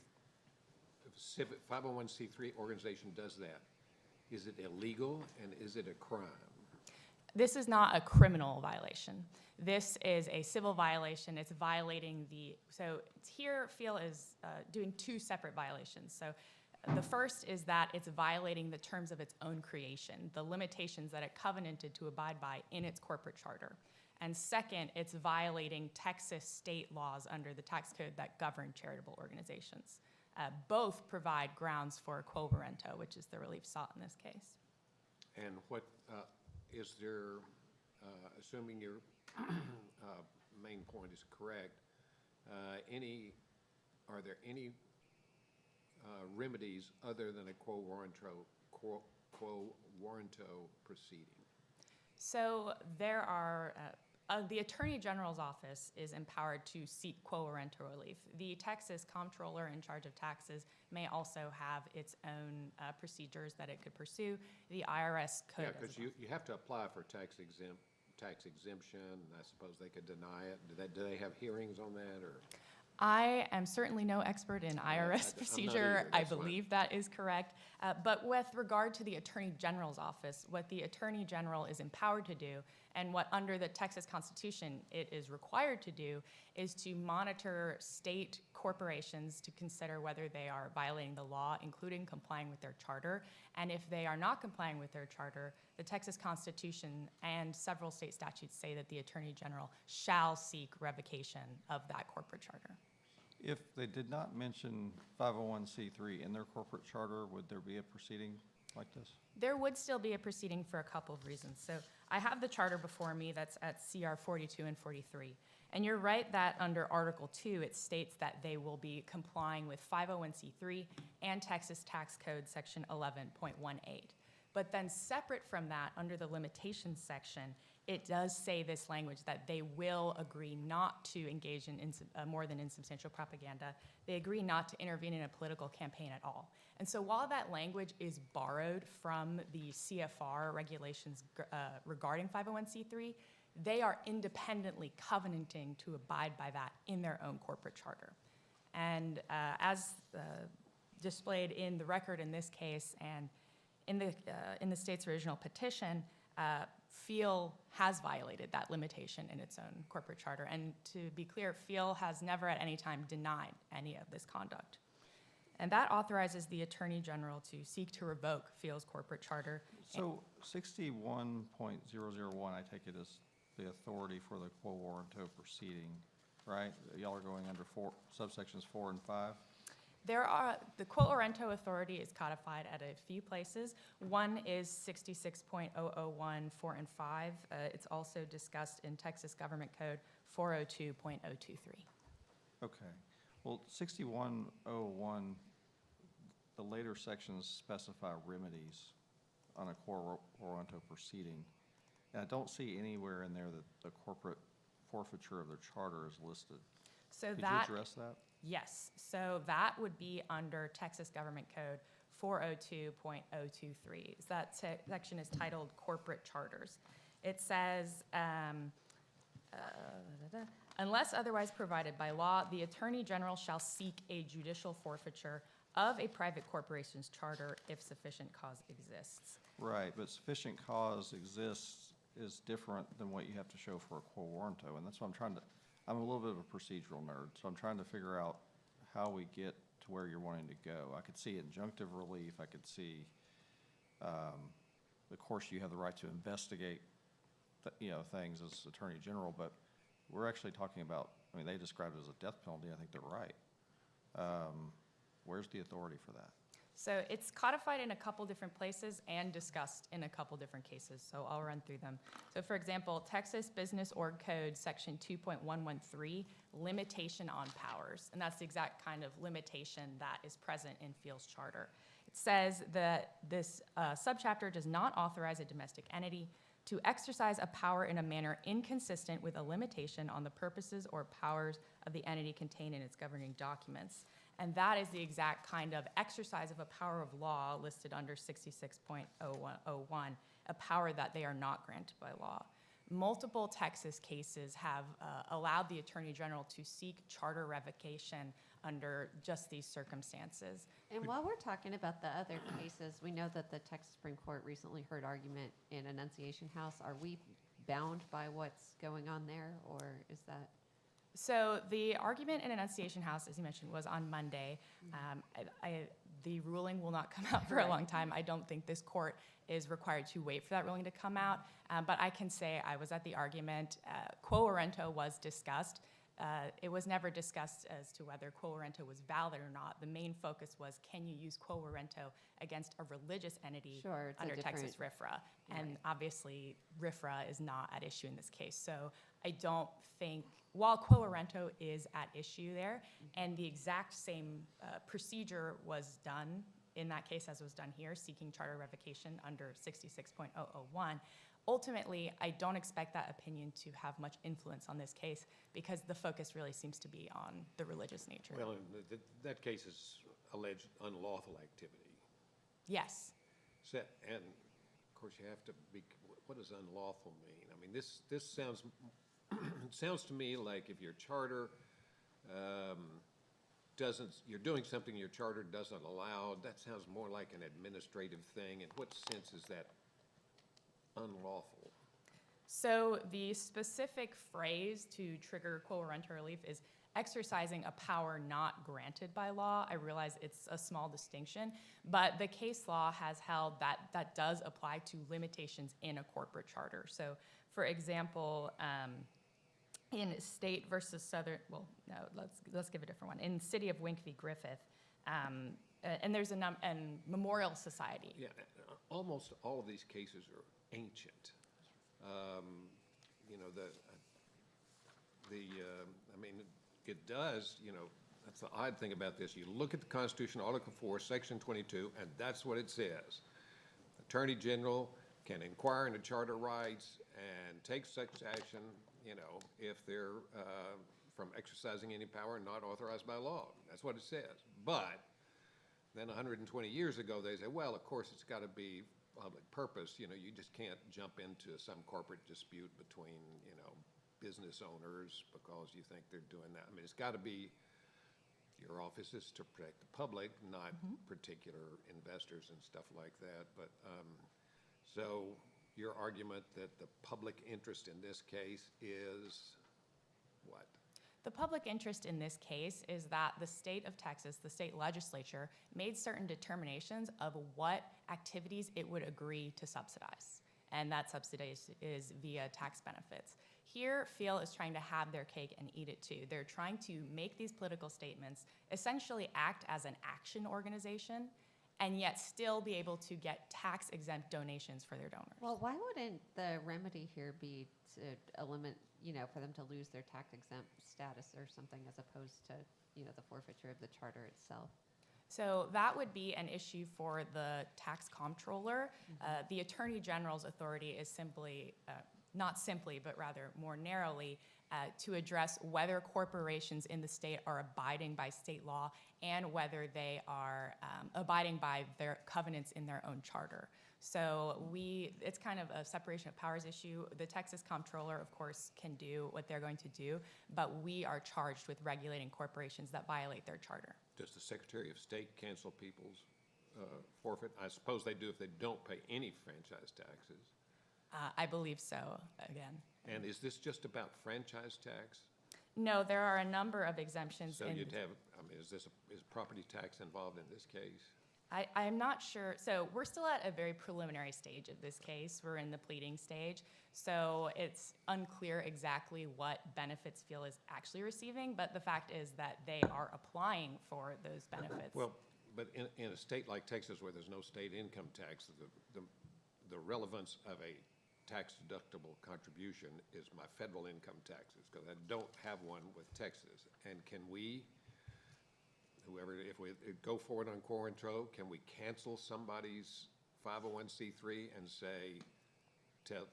civic 501c3 organization does that? Is it illegal and is it a crime? This is not a criminal violation. This is a civil violation. It's violating so here FIel is doing two separate violations. So the first is that it's violating the terms of its own creation, the limitations that it covenanted to abide by in its corporate charter. And second, it's violating Texas state laws under the tax code that govern charitable organizations. Both provide grounds for quo warranto, which is the relief sought in this case. And what is there, assuming your main point is correct, are there any remedies other than a quo warranto proceeding? So there are, the Attorney General's office is empowered to seek quo warranto relief. The Texas comptroller in charge of taxes may also have its own procedures that it could pursue. The IRS could. Yeah, because you have to apply for tax exemption, and I suppose they could deny it. Do they have hearings on that, or? I am certainly no expert in IRS procedure. I believe that is correct. But with regard to the Attorney General's office, what the Attorney General is empowered to do, and what under the Texas Constitution it is required to do, is to monitor state corporations to consider whether they are violating the law, including complying with their charter. And if they are not complying with their charter, the Texas Constitution and several state statutes say that the Attorney General shall seek revocation of that corporate charter. If they did not mention 501c3 in their corporate charter, would there be a proceeding like this? There would still be a proceeding for a couple of reasons. So I have the charter before me that's at CR 42 and 43. And you're right that under Article 2, it states that they will be complying with 501c3 and Texas Tax Code Section 11.18. But then separate from that, under the limitations section, it does say this language that they will agree not to engage in more than insubstantial propaganda. They agree not to intervene in a political campaign at all. And so while that language is borrowed from the CFR regulations regarding 501c3, they are independently covenanting to abide by that in their own corporate charter. And as displayed in the record in this case and in the state's original petition, FIel has violated that limitation in its own corporate charter. And to be clear, FIel has never at any time denied any of this conduct. And that authorizes the Attorney General to seek to revoke FIel's corporate charter. So 61.001, I take it as the authority for the quo warranto proceeding, right? Y'all are going under subsections 4 and 5? The quo warranto authority is codified at a few places. One is 66.001, 4 and 5. It's also discussed in Texas Government Code 402.023. Okay. Well, 6101, the later sections specify remedies on a quo warranto proceeding. And I don't see anywhere in there that the corporate forfeiture of their charter is listed. So Could that, you address that? yes, so that would be under Texas Government Code 402.023. That section is titled Corporate Charters. It says, unless otherwise provided by law, the Attorney General shall seek a judicial forfeiture of a private corporation's charter if sufficient cause exists. Right, but sufficient cause exists is different than what you have to show for a quo warranto, and that's what I'm a little bit of a procedural nerd, so I'm trying to figure out how we get to where you're wanting to go. I could see injunctive relief, I could see, of course, you have the right to investigate, things as Attorney General, but we're actually talking about, they described it as a death penalty, I think they're right. Where's the authority for that? So it's codified in a couple different places and discussed in a couple different cases, so I'll run through them. So for example, Texas Business Org Code Section 2.113, limitation on powers, and that's the exact kind of limitation that is present in Fiel's charter. It says that this subchapter does not authorize a domestic entity to exercise a power in a manner inconsistent with a limitation on the purposes or powers of the entity contained in its governing documents. And that is the exact kind of exercise of a power of law listed under 66.01, a power that they are not granted by law. Multiple Texas cases have allowed the Attorney General to seek charter revocation under just these circumstances. And while we're talking about the other cases, we know that the Texas Supreme Court recently heard argument in Annunciation House. Are we bound by what's going on there, or is that? So the argument in Annunciation House, as you mentioned, was on Monday. The ruling will not come out for a long time. I don't think this court is required to wait for that ruling to come out. But I can say I was at the argument. Quo warranto was discussed. It was never discussed as to whether quo warranto was valid or not. The main focus was, can you use quo warranto against a religious entity under Texas RFRA? And obviously, RFRA is not at issue in this case. So I don't think, while quo warranto is at issue there, and the exact same procedure was done in that case as was done here, seeking charter revocation under 66.001, ultimately, I don't expect that opinion to have much influence on this case because the focus really seems to be on the religious nature. Well, that case is alleged unlawful activity. Yes. So, and of course, you have to be, what does unlawful mean? I mean, this sounds, it sounds to me like if your charter you're doing something your charter doesn't allow, that sounds more like an administrative thing. In what sense is that unlawful? So the specific phrase to trigger quo warranto relief is exercising a power not granted by law. I realize it's a small distinction, but the case law has held that that does apply to limitations in a corporate charter. So for example, in State versus Southern, well, no, let's give a different one. In City of Wink v. Griffith, and there's and Memorial Society. Yeah, almost all of these cases are ancient. You know, I mean, it does, you know, that's the odd thing about this. You look at the Constitution, Article 4, Section 22, and that's what it says. Attorney General can inquire into charter rights and take such action, you know, if they're from exercising any power not authorized by law. That's what it says. But then 120 years ago, they said, well, of course, it's got to be public purpose. You know, you just can't jump into some corporate dispute between, you know, business owners because you think they're doing that. I mean, it's got to be, your office is to protect the public, not particular investors and stuff like that. But so your argument that the public interest in this case is what? The public interest in this case is that the state of Texas, the state legislature, made certain determinations of what activities it would agree to subsidize. And that subsidy is via tax benefits. Here, Fiel is trying to have their cake and eat it too. They're trying to make these political statements, essentially act as an action organization, and yet still be able to get tax-exempt donations for their donors. Well, why wouldn't the remedy here be to for them to lose their tax exempt status or something as opposed to, the forfeiture of the charter itself? So that would be an issue for the tax comptroller. The Attorney General's authority is simply, not simply, but rather more narrowly, to address whether corporations in the state are abiding by state law and whether they are abiding by their covenants in their own charter. So it's kind of a separation of powers issue. The Texas comptroller, of course, can do what they're going to do, but we are charged with regulating corporations that violate their charter. Does the Secretary of State cancel people's forfeit? I suppose they do if they don't pay any franchise taxes. I believe so, again. And is this just about franchise tax? No, there are a number of exemptions. So you'd have, is property tax involved in this case? I'm not sure. So we're still at a very preliminary stage of this case. We're in the pleading stage. So it's unclear exactly what benefits FIEL is actually receiving, but the fact is that they are applying for those benefits. Well, but in a state like Texas where there's no state income tax, the relevance of a tax-deductible contribution is my federal income taxes, because I don't have one with Texas. And can we, if we go forward on Cointreau, can we cancel somebody's 501c3 and say,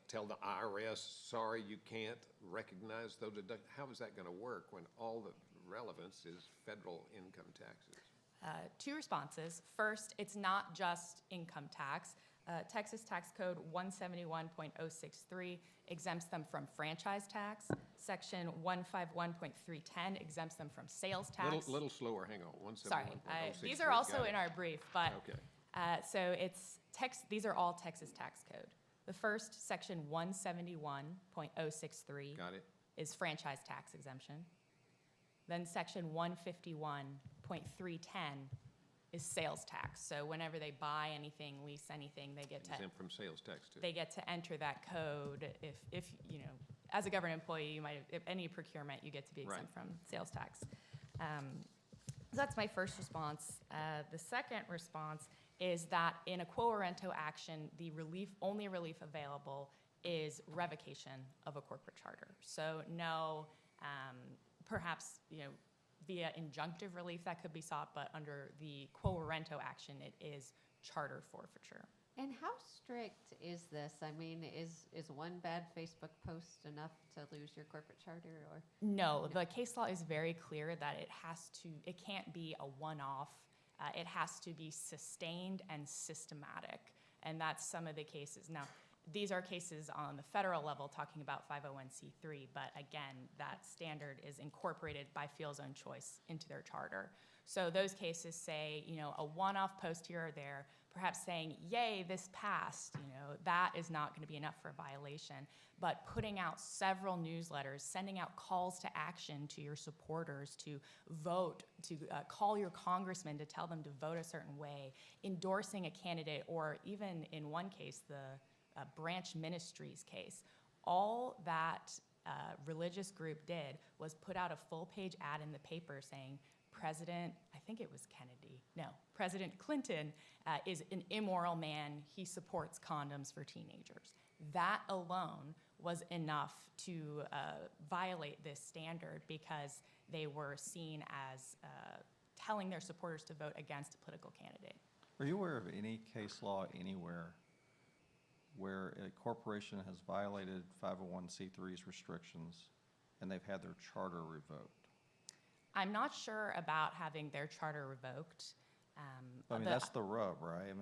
tell the IRS, sorry, you can't recognize those deductions? How is that going to work when all the relevance is federal income taxes? Two responses. First, it's not just income tax. Texas Tax Code 171.063 exempts them from franchise tax. Section 151.310 exempts them from sales tax. Little slower, hang on. 171.063. Sorry, these are also in our brief, but Okay. so these are all Texas Tax Code. The first, Section 171.063, Got it? is franchise tax exemption. Then Section 151.310 is sales tax. So whenever they buy anything, lease anything, they get to Exempt from sales tax too. they get to enter that code. If as a government employee, if any procurement, you get to be exempt from sales tax. So that's my first response. The second response is that in a quo rento action, the only relief available is revocation of a corporate charter. So no, perhaps via injunctive relief that could be sought, but under the quo rento action, it is charter forfeiture. And how strict is this? I mean, is one bad Facebook post enough to lose your corporate charter, or? No, the case law is very clear that it can't be a one-off. It has to be sustained and systematic, and that's some of the cases. Now, these are cases on the federal level talking about 501c3, but again, that standard is incorporated by FIEL's own choice into their charter. So those cases say, a one-off post here or there, perhaps saying, yay, this passed, that is not going to be enough for a violation. But putting out several newsletters, sending out calls to action to your supporters to vote, to call your congressman to tell them to vote a certain way, endorsing a candidate, or even in one case, the Branch Ministries case, all that religious group did was put out a full-page ad in the paper saying, President Clinton is an immoral man. He supports condoms for teenagers. That alone was enough to violate this standard because they were seen as telling their supporters to vote against a political candidate. Are you aware of any case law anywhere where a corporation has violated 501c3's restrictions and they've had their charter revoked? I'm not sure about having their charter revoked. That's the rub, right?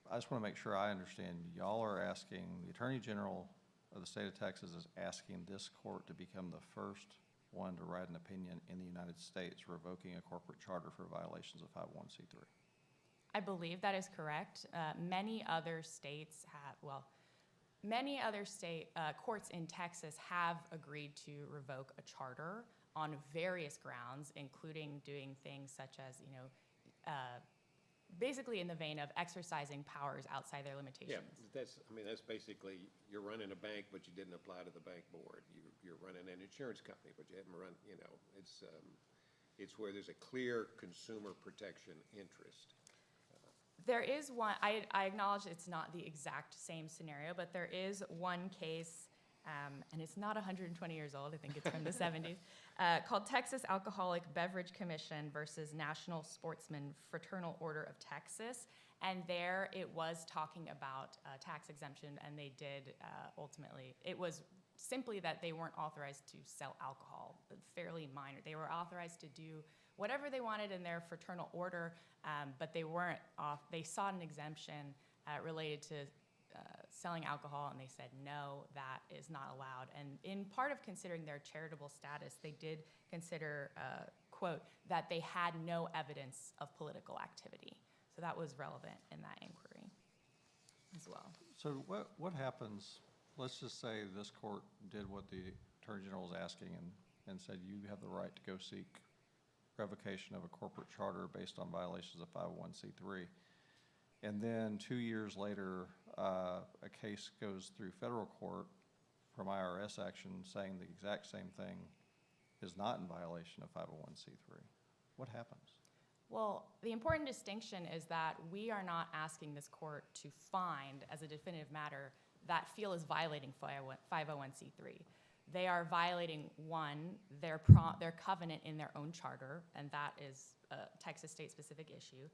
I just want to make sure I understand. Y'all are asking, the Attorney General of the state of Texas is asking this court to become the first one to write an opinion in the United States revoking a corporate charter for violations of 501c3. I believe that is correct. Many other courts in Texas have agreed to revoke a charter on various grounds, including doing things such as, basically in the vein of exercising powers outside their limitations. Yeah, that's basically, you're running a bank, but you didn't apply to the bank board. You're running an insurance company, but you haven't run, it's where there's a clear consumer protection interest. There is one, I acknowledge it's not the exact same scenario, but there is one case and it's not 120 years old, I think it's from the 70s, called Texas Alcoholic Beverage Commission versus National Sportsman Fraternal Order of Texas. And there it was talking about tax exemption, and they did ultimately, it was simply that they weren't authorized to sell alcohol, fairly minor. They were authorized to do whatever they wanted in their fraternal order, but they weren't they sought an exemption related to selling alcohol, and they said, no, that is not allowed. And in part of considering their charitable status, they did consider, quote, that they had no evidence of political activity. So that was relevant in that inquiry as well. So what happens, let's just say this court did what the Attorney General was asking and said you have the right to go seek revocation of a corporate charter based on violations of 501c3. And then 2 years later, a case goes through federal court from IRS action saying the exact same thing is not in violation of 501c3. What happens? Well, the important distinction is that we are not asking this court to find, as a definitive matter, that FIEL is violating 501c3. They are violating, one, their covenant in their own charter, and that is a Texas state-specific issue.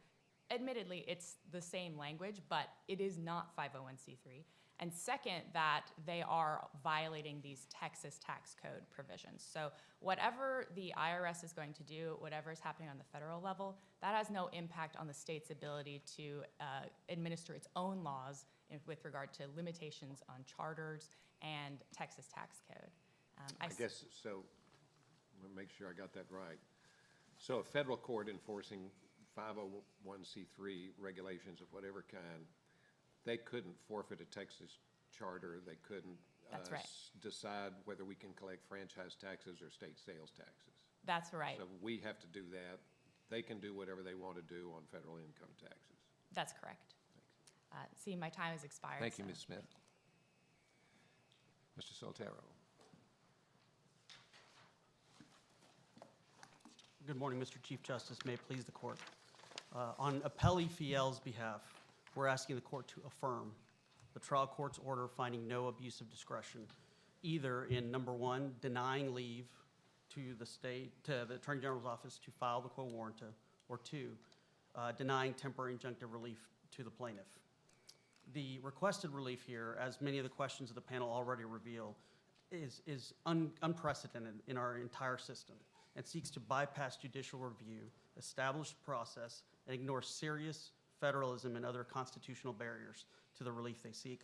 Admittedly, it's the same language, but it is not 501c3. And second, that they are violating these Texas tax code provisions. So whatever the IRS is going to do, whatever is happening on the federal level, that has no impact on the state's ability to administer its own laws with regard to limitations on charters and Texas tax code. I guess, so, let me make sure I got that right. So a federal court enforcing 501c3 regulations of whatever kind, they couldn't forfeit a Texas charter, they couldn't That's right. Decide whether we can collect franchise taxes or state sales taxes. That's right. So we have to do that. They can do whatever they want to do on federal income taxes. That's correct. See, my time has expired. Thank you, so- Ms. Smith. Mr. Soltero. Good morning, Mr. Chief Justice. May it please the court. On Appellee Fiel's behalf, we're asking the court to affirm the trial court's order finding no abuse of discretion, either in number one, denying leave to the Attorney General's office to file the quo warranto, or two, denying temporary injunctive relief to the plaintiff. The requested relief here, as many of the questions of the panel already reveal, is unprecedented in our entire system and seeks to bypass judicial review, established process, and ignore serious federalism and other constitutional barriers to the relief they seek.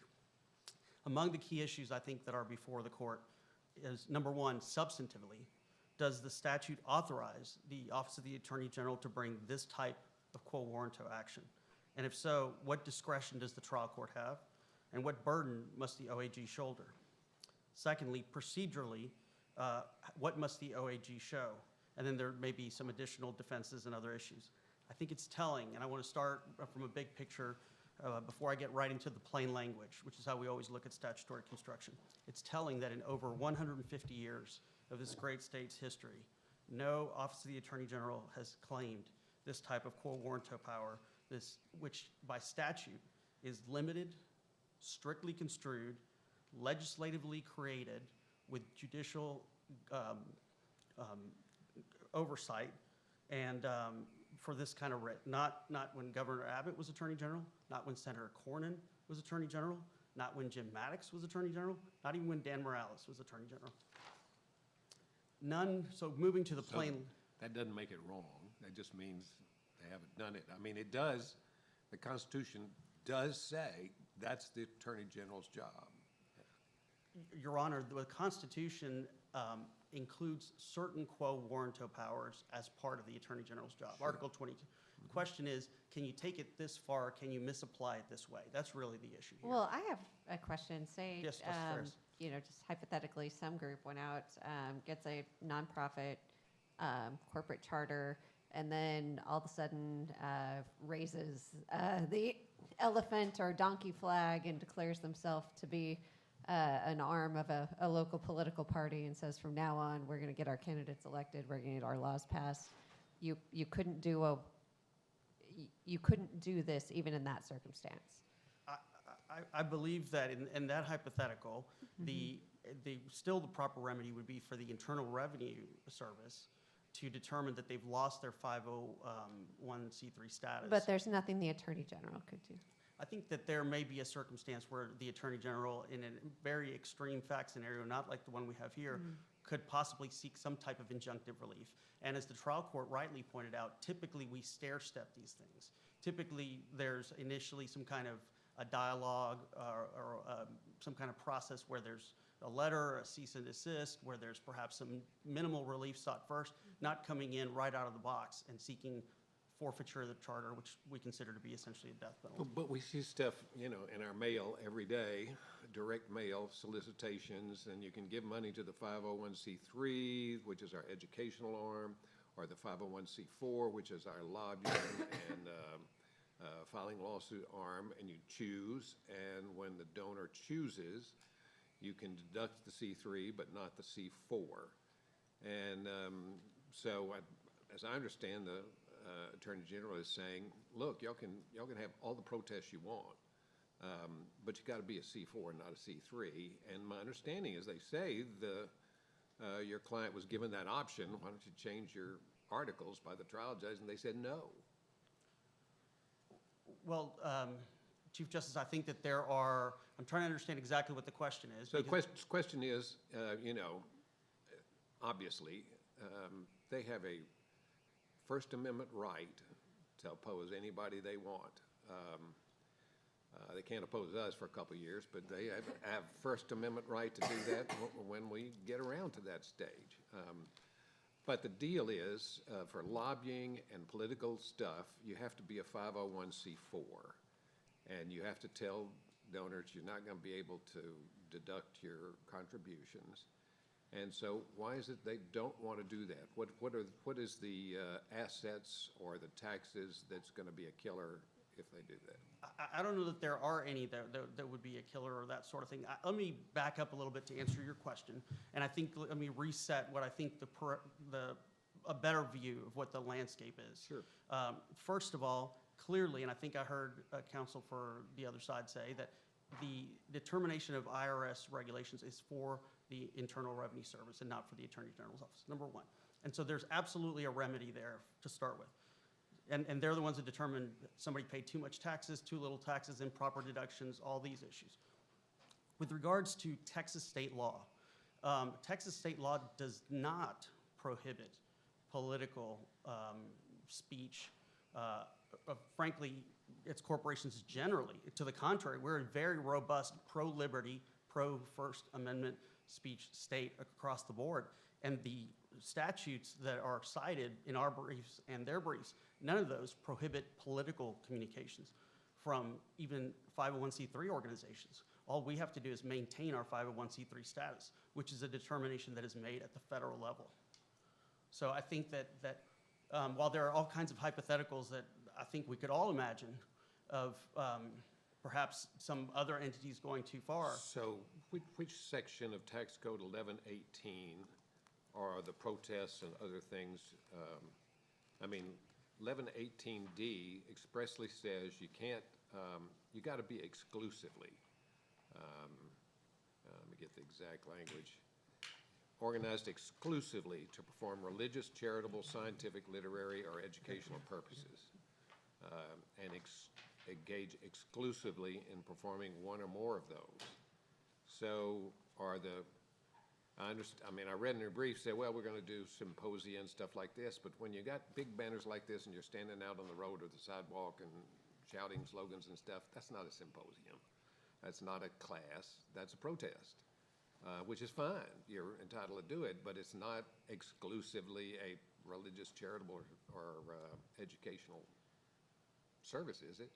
Among the key issues I think that are before the court is, number one, substantively, does the statute authorize the Office of the Attorney General to bring this type of quo warranto action? And if so, what discretion does the trial court have? And what burden must the OAG shoulder? Secondly, procedurally, what must the OAG show? And then there may be some additional defenses and other issues. I think it's telling, and I want to start from a big picture before I get right into the plain language, which is how we always look at statutory construction. It's telling that in over 150 years of this great state's history, no Office of the Attorney General has claimed this type of quo warranto power, which by statute is limited, strictly construed, legislatively created with judicial oversight, and for this kind of writ. Not when Governor Abbott was Attorney General, not when Senator Cornyn was Attorney General, not when Jim Maddox was Attorney General, not even when Dan Morales was Attorney General. None, so moving to the So plain. that doesn't make it wrong. That just means they haven't done it. I mean, it does, the Constitution does say that's the Attorney General's job. Your Honor, the Constitution includes certain quo warranto powers as part of the Attorney General's job. Sure. Article 22. The question is, can you take it this far? Can you misapply it this way? That's really the issue here. Well, I have a question. Say, Yes, Justice Ferris. just hypothetically, some group went out, gets a nonprofit corporate charter, and then all of a sudden raises the elephant or donkey flag and declares themselves to be an arm of a local political party and says, from now on, we're going to get our candidates elected, we're going to get our laws passed. You couldn't do this even in that circumstance. I believe that in that hypothetical, the still the proper remedy would be for the Internal Revenue Service to determine that they've lost their 501c3 status. But there's nothing the Attorney General could do. I think that there may be a circumstance where the Attorney General, in a very extreme fact scenario, not like the one we have here, could possibly seek some type of injunctive relief. And as the trial court rightly pointed out, typically we stair-step these things. Typically, there's initially some kind of a dialogue or some kind of process where there's a letter, a cease and desist, where there's perhaps some minimal relief sought first, not coming in right out of the box and seeking forfeiture of the charter, which we consider to be essentially a death penalty. But we see stuff, in our mail every day, direct mail solicitations, and you can give money to the 501c3, which is our educational arm, or the 501c4, which is our lobbying and filing lawsuit arm, and you choose, and when the donor chooses, you can deduct the C3, but not the C4. And as I understand, the Attorney General is saying, look, y'all can have all the protests you want, but you got to be a C4 and not a C3. And my understanding is they say your client was given that option. Why don't you change your articles by the trial judge? And they said no. Well, Chief Justice, I think that I'm trying to understand exactly what the question is. So the question is, obviously, they have a First Amendment right to oppose anybody they want. They can't oppose us for a couple of years, but they have First Amendment right to do that when we get around to that stage. But the deal is, for lobbying and political stuff, you have to be a 501c4. And you have to tell donors you're not going to be able to deduct your contributions. And so why is it they don't want to do that? What is the assets or the taxes that's going to be a killer if they do that? I don't know that there are any that would be a killer or that sort of thing. Let me back up a little bit to answer your question. And I think, let me reset what I think a better view of what the landscape is. Sure. First of all, clearly, and I think I heard counsel for the other side say that the determination of IRS regulations is for the Internal Revenue Service and not for the Attorney General's office, number one. And so there's absolutely a remedy there to start with. And they're the ones that determine somebody paid too much taxes, too little taxes, improper deductions, all these issues. With regards to Texas state law does not prohibit political speech. Frankly, it's corporations generally. To the contrary, we're a very robust pro-liberty, pro-First Amendment speech state across the board. And the statutes that are cited in our briefs and their briefs, none of those prohibit political communications from even 501c3 organizations. All we have to do is maintain our 501c3 status, which is a determination that is made at the federal level. So I think that while there are all kinds of hypotheticals that I think we could all imagine of perhaps some other entities going too far. So which section of Tax Code 1118 are the protests and other things? 1118D expressly says you can't, you got to be exclusively, let me get the exact language, organized exclusively to perform religious, charitable, scientific, literary, or educational purposes, and engage exclusively in performing one or more of those. So I read in your brief, say, well, we're going to do symposia and stuff like this, but when you got big banners like this and you're standing out on the road or the sidewalk and shouting slogans and stuff, that's not a symposium. That's not a class. That's a protest, which is fine. You're entitled to do it, but it's not exclusively a religious, charitable, or educational service, is it?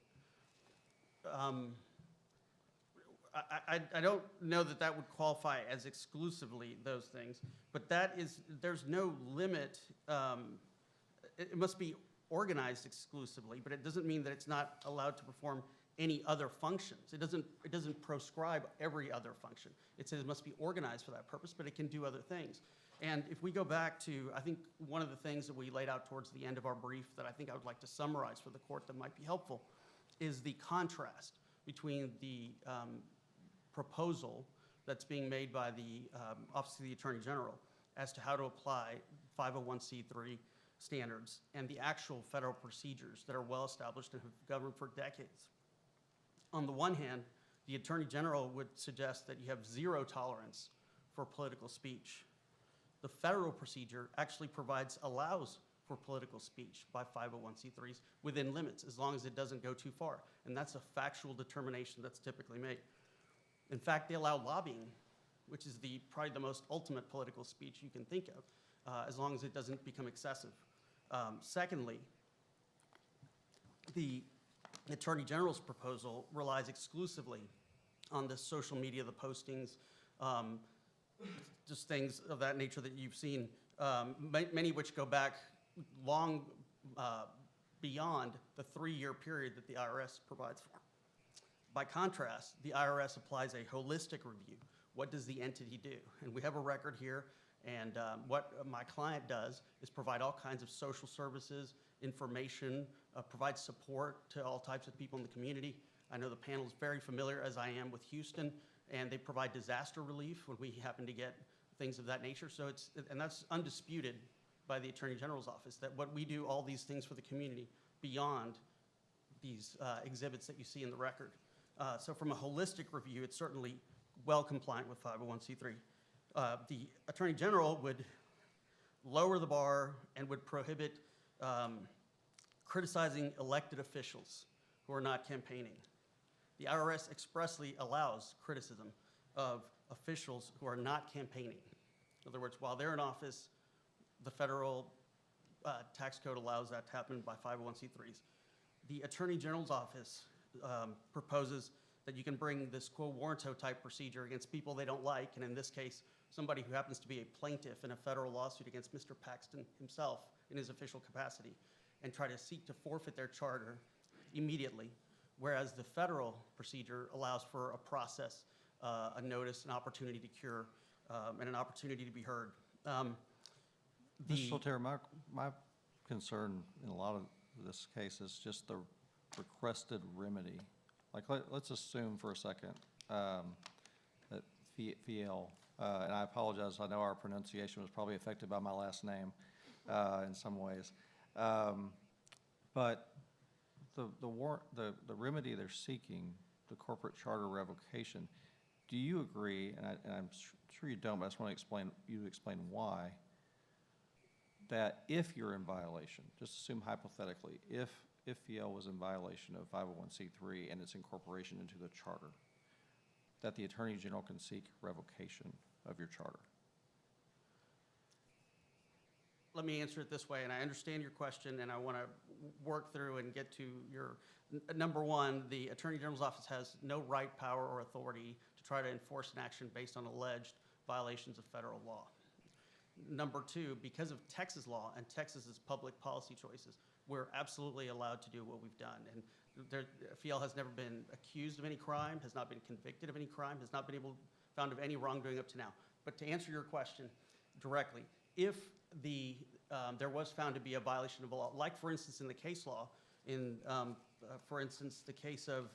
I don't know that would qualify as exclusively those things, but there's no limit. It must be organized exclusively, but it doesn't mean that it's not allowed to perform any other functions. It doesn't proscribe every other function. It says it must be organized for that purpose, but it can do other things. And if we go back to, I think one of the things that we laid out towards the end of our brief that I think I would like to summarize for the court that might be helpful is the contrast between the proposal that's being made by the Office of the Attorney General as to how to apply 501c3 standards and the actual federal procedures that are well established and have governed for decades. On the one hand, the Attorney General would suggest that you have zero tolerance for political speech. The federal procedure actually allows for political speech by 501c3s within limits, as long as it doesn't go too far. And that's a factual determination that's typically made. In fact, they allow lobbying, which is probably the most ultimate political speech you can think of, as long as it doesn't become excessive. Secondly, the Attorney General's proposal relies exclusively on the social media, the postings, just things of that nature that you've seen, many of which go back long beyond the 3-year period that the IRS provides for. By contrast, the IRS applies a holistic review. What does the entity do? And we have a record here, and what my client does is provide all kinds of social services, information, provide support to all types of people in the community. I know the panel is very familiar, as I am, with Houston, and they provide disaster relief when we happen to get things of that nature. So and that's undisputed by the Attorney General's office, that what we do, all these things for the community beyond these exhibits that you see in the record. So from a holistic review, it's certainly well compliant with 501c3. The Attorney General would lower the bar and would prohibit criticizing elected officials who are not campaigning. The IRS expressly allows criticism of officials who are not campaigning. In other words, while they're in office, the federal tax code allows that to happen by 501c3s. The Attorney General's office proposes that you can bring this quo warranto type procedure against people they don't like, and in this case, somebody who happens to be a plaintiff in a federal lawsuit against Mr. Paxton himself in his official capacity, and try to seek to forfeit their charter immediately, whereas the federal procedure allows for a process, a notice, an opportunity to cure, and an opportunity to be heard. Mr. Solterra, my concern in a lot of this case is just the requested remedy. Like, let's assume for a second that Fiel, and I apologize, I know our pronunciation was probably affected by my last name in some ways, but the remedy they're seeking, the corporate charter revocation, do you agree, and I'm sure you don't, but I just want to explain why, that if you're in violation, just assume hypothetically, if Fiel was in violation of 501c3 and its incorporation into the charter, that the Attorney General can seek revocation of your charter? Let me answer it this way, and I understand your question, and I want to work through and get to your, number one, the Attorney General's office has no right, power, or authority to try to enforce an action based on alleged violations of federal law. Number two, because of Texas law and Texas's public policy choices, we're absolutely allowed to do what we've done. And Fiel has never been accused of any crime, has not been convicted of any crime, has not been found of any wrongdoing up to now. But to answer your question directly, if there was found to be a violation of the law, like for instance in the case law, for instance the case of,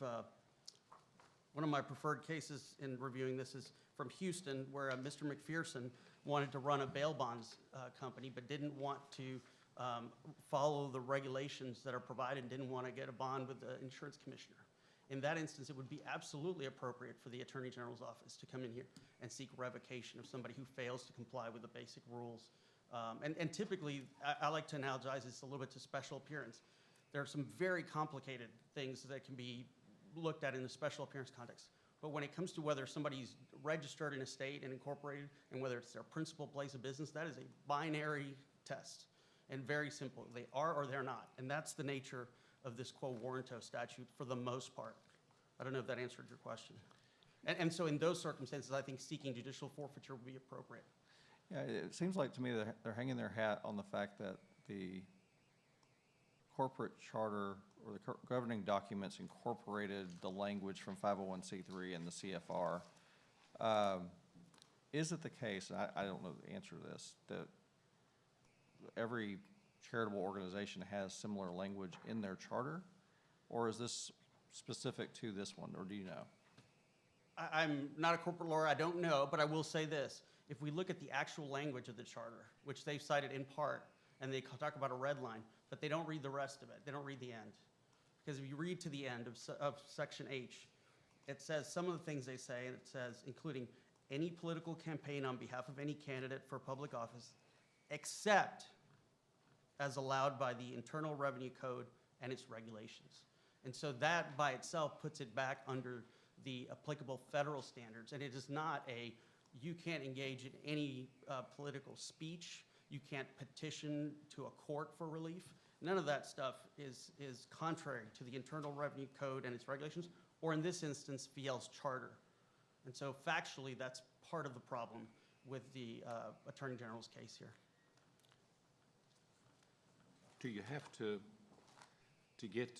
one of my preferred cases in reviewing this is from Houston, where Mr. McPherson wanted to run a bail bonds company, but didn't want to follow the regulations that are provided and didn't want to get a bond with the insurance commissioner. In that instance, it would be absolutely appropriate for the Attorney General's office to come in here and seek revocation of somebody who fails to comply with the basic rules. And typically, I like to analogize this a little bit to special appearance. There are some very complicated things that can be looked at in the special appearance context. But when it comes to whether somebody's registered in a state and incorporated, and whether it's their principal place of business, that is a binary test and very simple. They are or they're not. And that's the nature of this quo warranto statute for the most part. I don't know if that answered your question. And so in those circumstances, I think seeking judicial forfeiture would be appropriate. Yeah, it seems like to me that they're hanging their hat on the fact that the corporate charter or the governing documents incorporated the language from 501c3 and the CFR. Is it the case, and I don't know the answer to this, that every charitable organization has similar language in their charter? Or is this specific to this one, or do you know? I'm not a corporate lawyer, I don't know, but I will say this. If we look at the actual language of the charter, which they've cited in part, and they talk about a red line, but they don't read the rest of it. They don't read the end. Because if you read to the end of section H, it says some of the things they say, and it says, including any political campaign on behalf of any candidate for public office, except as allowed by the Internal Revenue Code and its regulations. And so that by itself puts it back under the applicable federal standards. And it is not you can't engage in any political speech, you can't petition to a court for relief. None of that stuff is contrary to the Internal Revenue Code and its regulations, or in this instance, FIEL's charter. And so factually, that's part of the problem with the Attorney General's case here. Do you have to get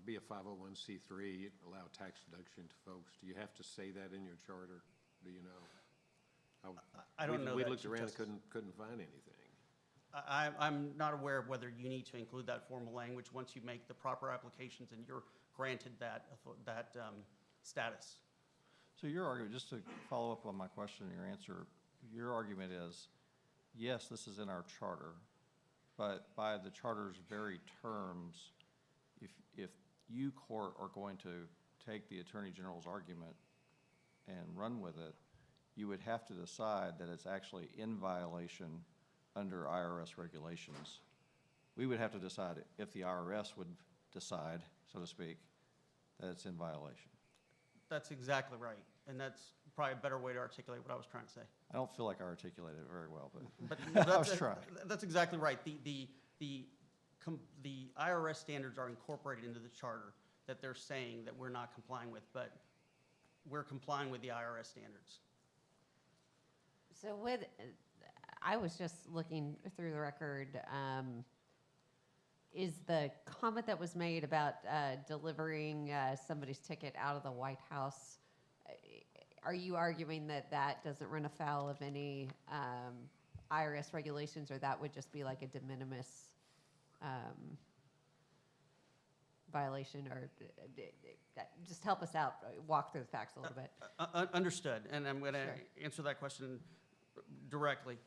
be a 501c3, allow tax deduction to folks? Do you have to say that in your charter? Do you know? I don't know We that, looked Chief around, Justice. couldn't find anything. I'm not aware of whether you need to include that formal language once you make the proper applications and you're granted that status. So your argument, just to follow up on my question and your answer, your argument is, yes, this is in our charter, but by the charter's very terms, if you, court, are going to take the Attorney General's argument and run with it, you would have to decide that it's actually in violation under IRS regulations. We would have to decide if the IRS would decide, so to speak, that it's in violation. That's exactly right. And that's probably a better way to articulate what I was trying to say. I don't feel like I articulated it very well, but But I was trying. That's exactly right. The IRS standards are incorporated into the charter that they're saying that we're not complying with, but we're complying with the IRS standards. So I was just looking through the record. Is the comment that was made about delivering somebody's ticket out of the White House, are you arguing that that doesn't run afoul of any IRS regulations, or that would just be like a de minimis violation, or just help us out, walk through the facts a little bit? Understood, and I'm going to Sure. answer that question directly.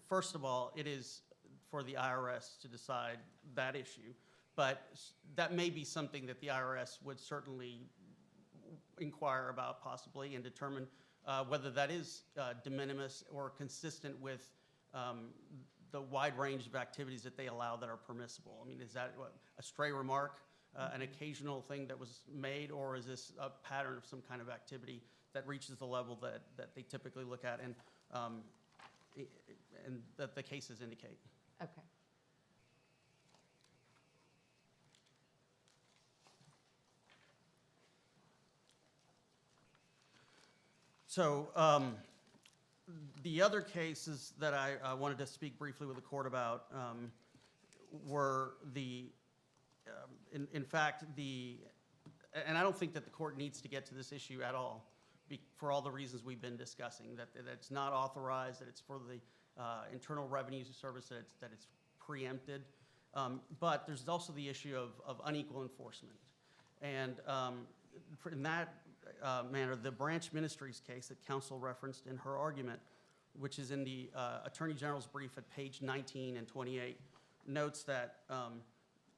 First of all, it is for the IRS to decide that issue, but that may be something that the IRS would certainly inquire about possibly and determine whether that is de minimis or consistent with the wide range of activities that they allow that are permissible. I mean, is that a stray remark, an occasional thing that was made, or is this a pattern of some kind of activity that reaches the level that they typically look at and that the cases indicate? Okay. So the other cases that I wanted to speak briefly with the court about were in fact, and I don't think that the court needs to get to this issue at all for all the reasons we've been discussing, that it's not authorized, that it's for the Internal Revenue Service, that it's preempted. But there's also the issue of unequal enforcement. And in that manner, the Branch Ministries case that counsel referenced in her argument, which is in the Attorney General's brief at page 19 and 28, notes that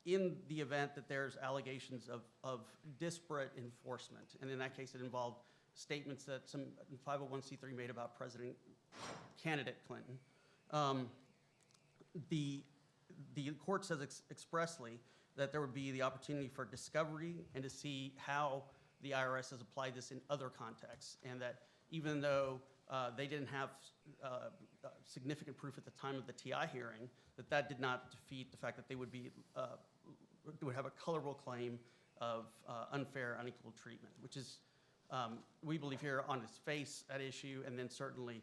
in the event that there's allegations of disparate enforcement, and in that case it involved statements that some 501c3 made about President candidate Clinton, the court says expressly that there would be the opportunity for discovery and to see how the IRS has applied this in other contexts, and that even though they didn't have significant proof at the time of the TI hearing, that did not defeat the fact that they would have a colorable claim of unfair, unequal treatment, which is, we believe here on its face at issue, and then certainly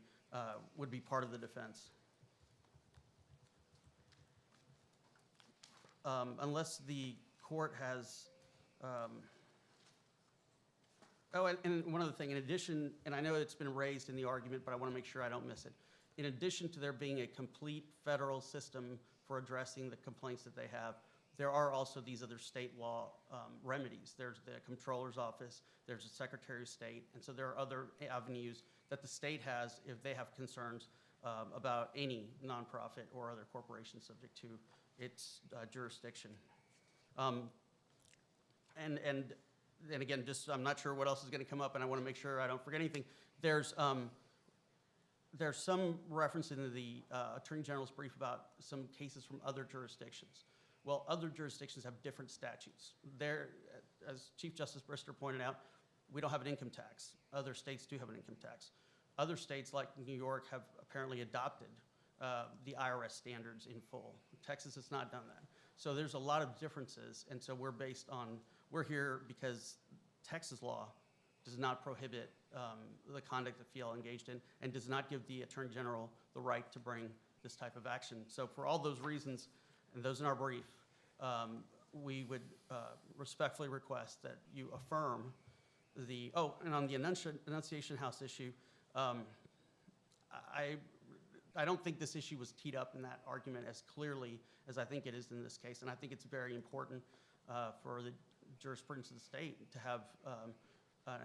would be part of the defense. Unless the court has, and one other thing, in addition, and I know it's been raised in the argument, but I want to make sure I don't miss it. In addition to there being a complete federal system for addressing the complaints that they have, there are also these other state law remedies. There's the Comptroller's Office, there's the Secretary of State, and so there are other avenues that the state has if they have concerns about any nonprofit or other corporation subject to its jurisdiction. And again, just I'm not sure what else is going to come up, and I want to make sure I don't forget anything. There's some reference in the Attorney General's brief about some cases from other jurisdictions. Well, other jurisdictions have different statutes. There, as Chief Justice Brister pointed out, we don't have an income tax. Other states do have an income tax. Other states, like New York, have apparently adopted the IRS standards in full. Texas has not done that. So there's a lot of differences, and so we're here because Texas law does not prohibit the conduct that Fiel engaged in and does not give the Attorney General the right to bring this type of action. So for all those reasons, and those in our brief, we would respectfully request that you affirm and on the Annunciation House issue, I don't think this issue was teed up in that argument as clearly as I think it is in this case, and I think it's very important for the jurisprudence of the state to have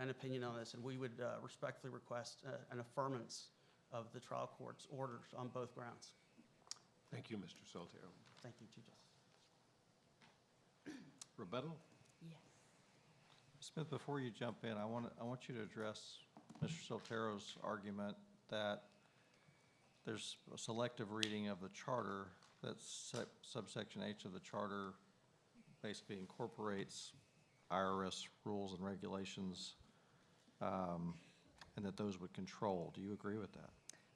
an opinion on this, and we would respectfully request an affirmance of the trial court's orders on both grounds. Thank you, Mr. Soltero. Thank you, Chief Justice. Rebuttal? Yes. Smith, before you jump in, I want you to address Mr. Soltero's argument that there's a selective reading of the charter, that subsection H of the charter basically incorporates IRS rules and regulations, and that those would control. Do you agree with that?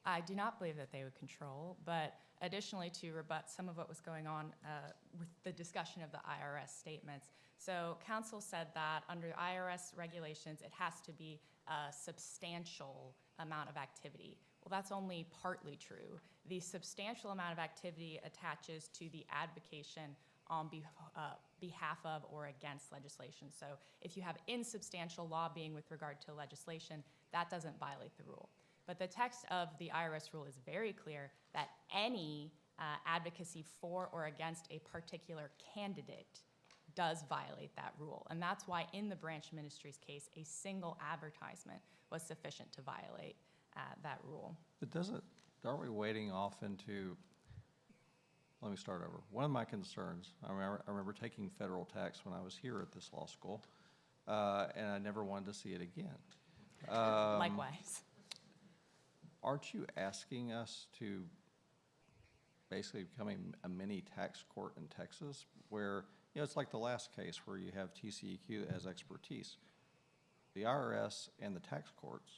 I do not believe that they would control, but additionally to rebut some of what was going on with the discussion of the IRS statements. So counsel said that under IRS regulations, it has to be a substantial amount of activity. Well, that's only partly true. The substantial amount of activity attaches to the advocation on behalf of or against legislation. So if you have insubstantial lobbying with regard to legislation, that doesn't violate the rule. But the text of the IRS rule is very clear that any advocacy for or against a particular candidate does violate that rule. And that's why in the branch ministry's case, a single advertisement was sufficient to violate that rule. But aren't we wading off into, let me start over. One of my concerns, I remember taking federal tax when I was here at this law school, and I never wanted to see it again. Likewise. Aren't you asking us to basically become a mini tax court in Texas where, it's like the last case where you have TCEQ that has expertise. The IRS and the tax courts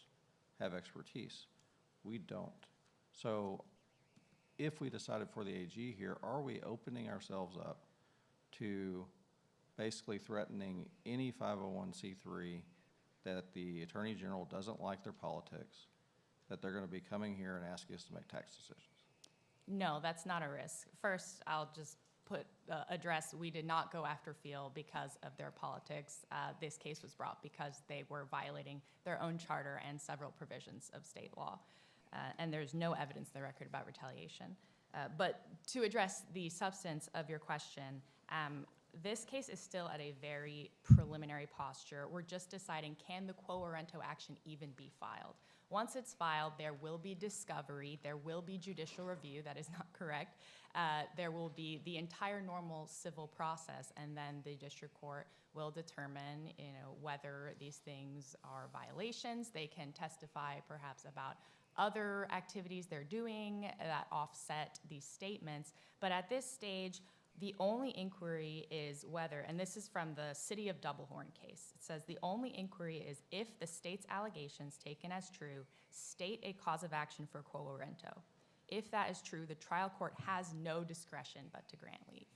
have expertise. We don't. So if we decided for the AG here, are we opening ourselves up to basically threatening any 501c3 that the Attorney General doesn't like their politics, that they're going to be coming here and asking us to make tax decisions? No, that's not a risk. First, I'll just address, we did not go after Fiel because of their politics. This case was brought because they were violating their own charter and several provisions of state law. And there's no evidence in the record about retaliation. But to address the substance of your question, this case is still at a very preliminary posture. We're just deciding, can the quo warranto action even be filed? Once it's filed, there will be discovery, there will be judicial review, that is not correct. There will be the entire normal civil process, and then the district court will determine, whether these things are violations. They can testify perhaps about other activities they're doing that offset these statements. But at this stage, the only inquiry is whether, and this is from the City of Doublehorn case, it says the only inquiry is if the state's allegations taken as true state a cause of action for quo warranto. If that is true, the trial court has no discretion but to grant leave.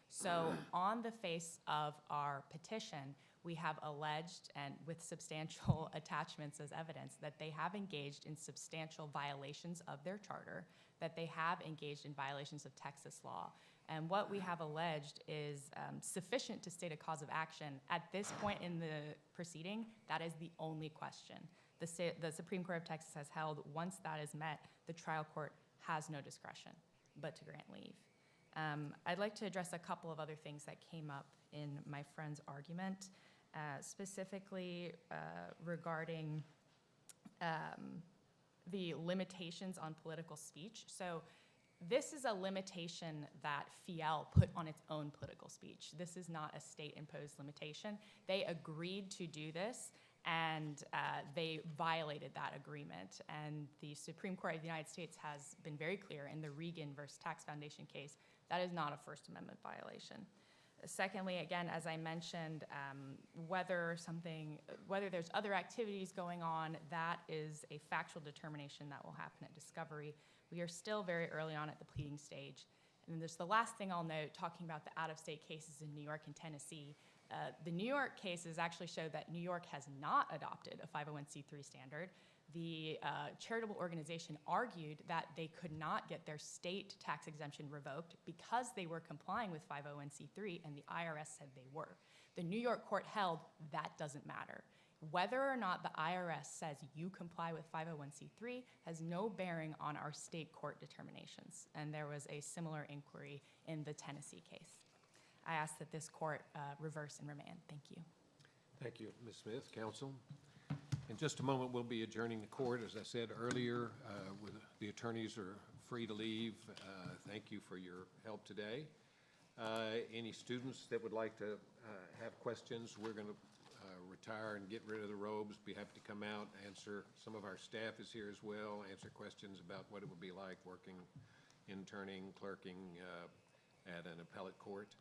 So on the face of our petition, we have alleged, and with substantial attachments as evidence, that they have engaged in substantial violations of their charter, that they have engaged in violations of Texas law. And what we have alleged is sufficient to state a cause of action. At this point in the proceeding, that is the only question. The Supreme Court of Texas has held once that is met, the trial court has no discretion but to grant leave. I'd like to address a couple of other things that came up in my friend's argument, specifically regarding the limitations on political speech. So this is a limitation that Fiel put on its own political speech. This is not a state-imposed limitation. They agreed to do this, and they violated that agreement. And the Supreme Court of the United States has been very clear in the Regan versus Tax Foundation case, that is not a First Amendment violation. Secondly, again, as I mentioned, whether there's other activities going on, that is a factual determination that will happen at discovery. We are still very early on at the pleading stage. And then there's the last thing I'll note, talking about the out-of-state cases in New York and Tennessee. The New York cases actually show that New York has not adopted a 501c3 standard. The charitable organization argued that they could not get their state tax exemption revoked because they were complying with 501c3, and the IRS said they were. The New York court held that doesn't matter. Whether or not the IRS says you comply with 501c3 has no bearing on our state court determinations, and there was a similar inquiry in the Tennessee case. I ask that this court reverse and remand. Thank you. Thank you, Ms. Smith. Counsel? In just a moment, we'll be adjourning the court. As I said earlier, the attorneys are free to leave. Thank you for your help today. Any students that would like to have questions, we're going to retire and get rid of the robes. Be happy to come out, answer. Some of our staff is here as well, answer questions about what it would be like working, interning, clerking at an appellate court.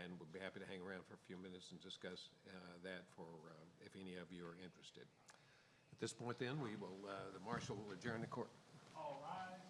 And we'll be happy to hang around for a few minutes and discuss that for if any of you are interested. At this point then, the marshal will adjourn the court. All rise.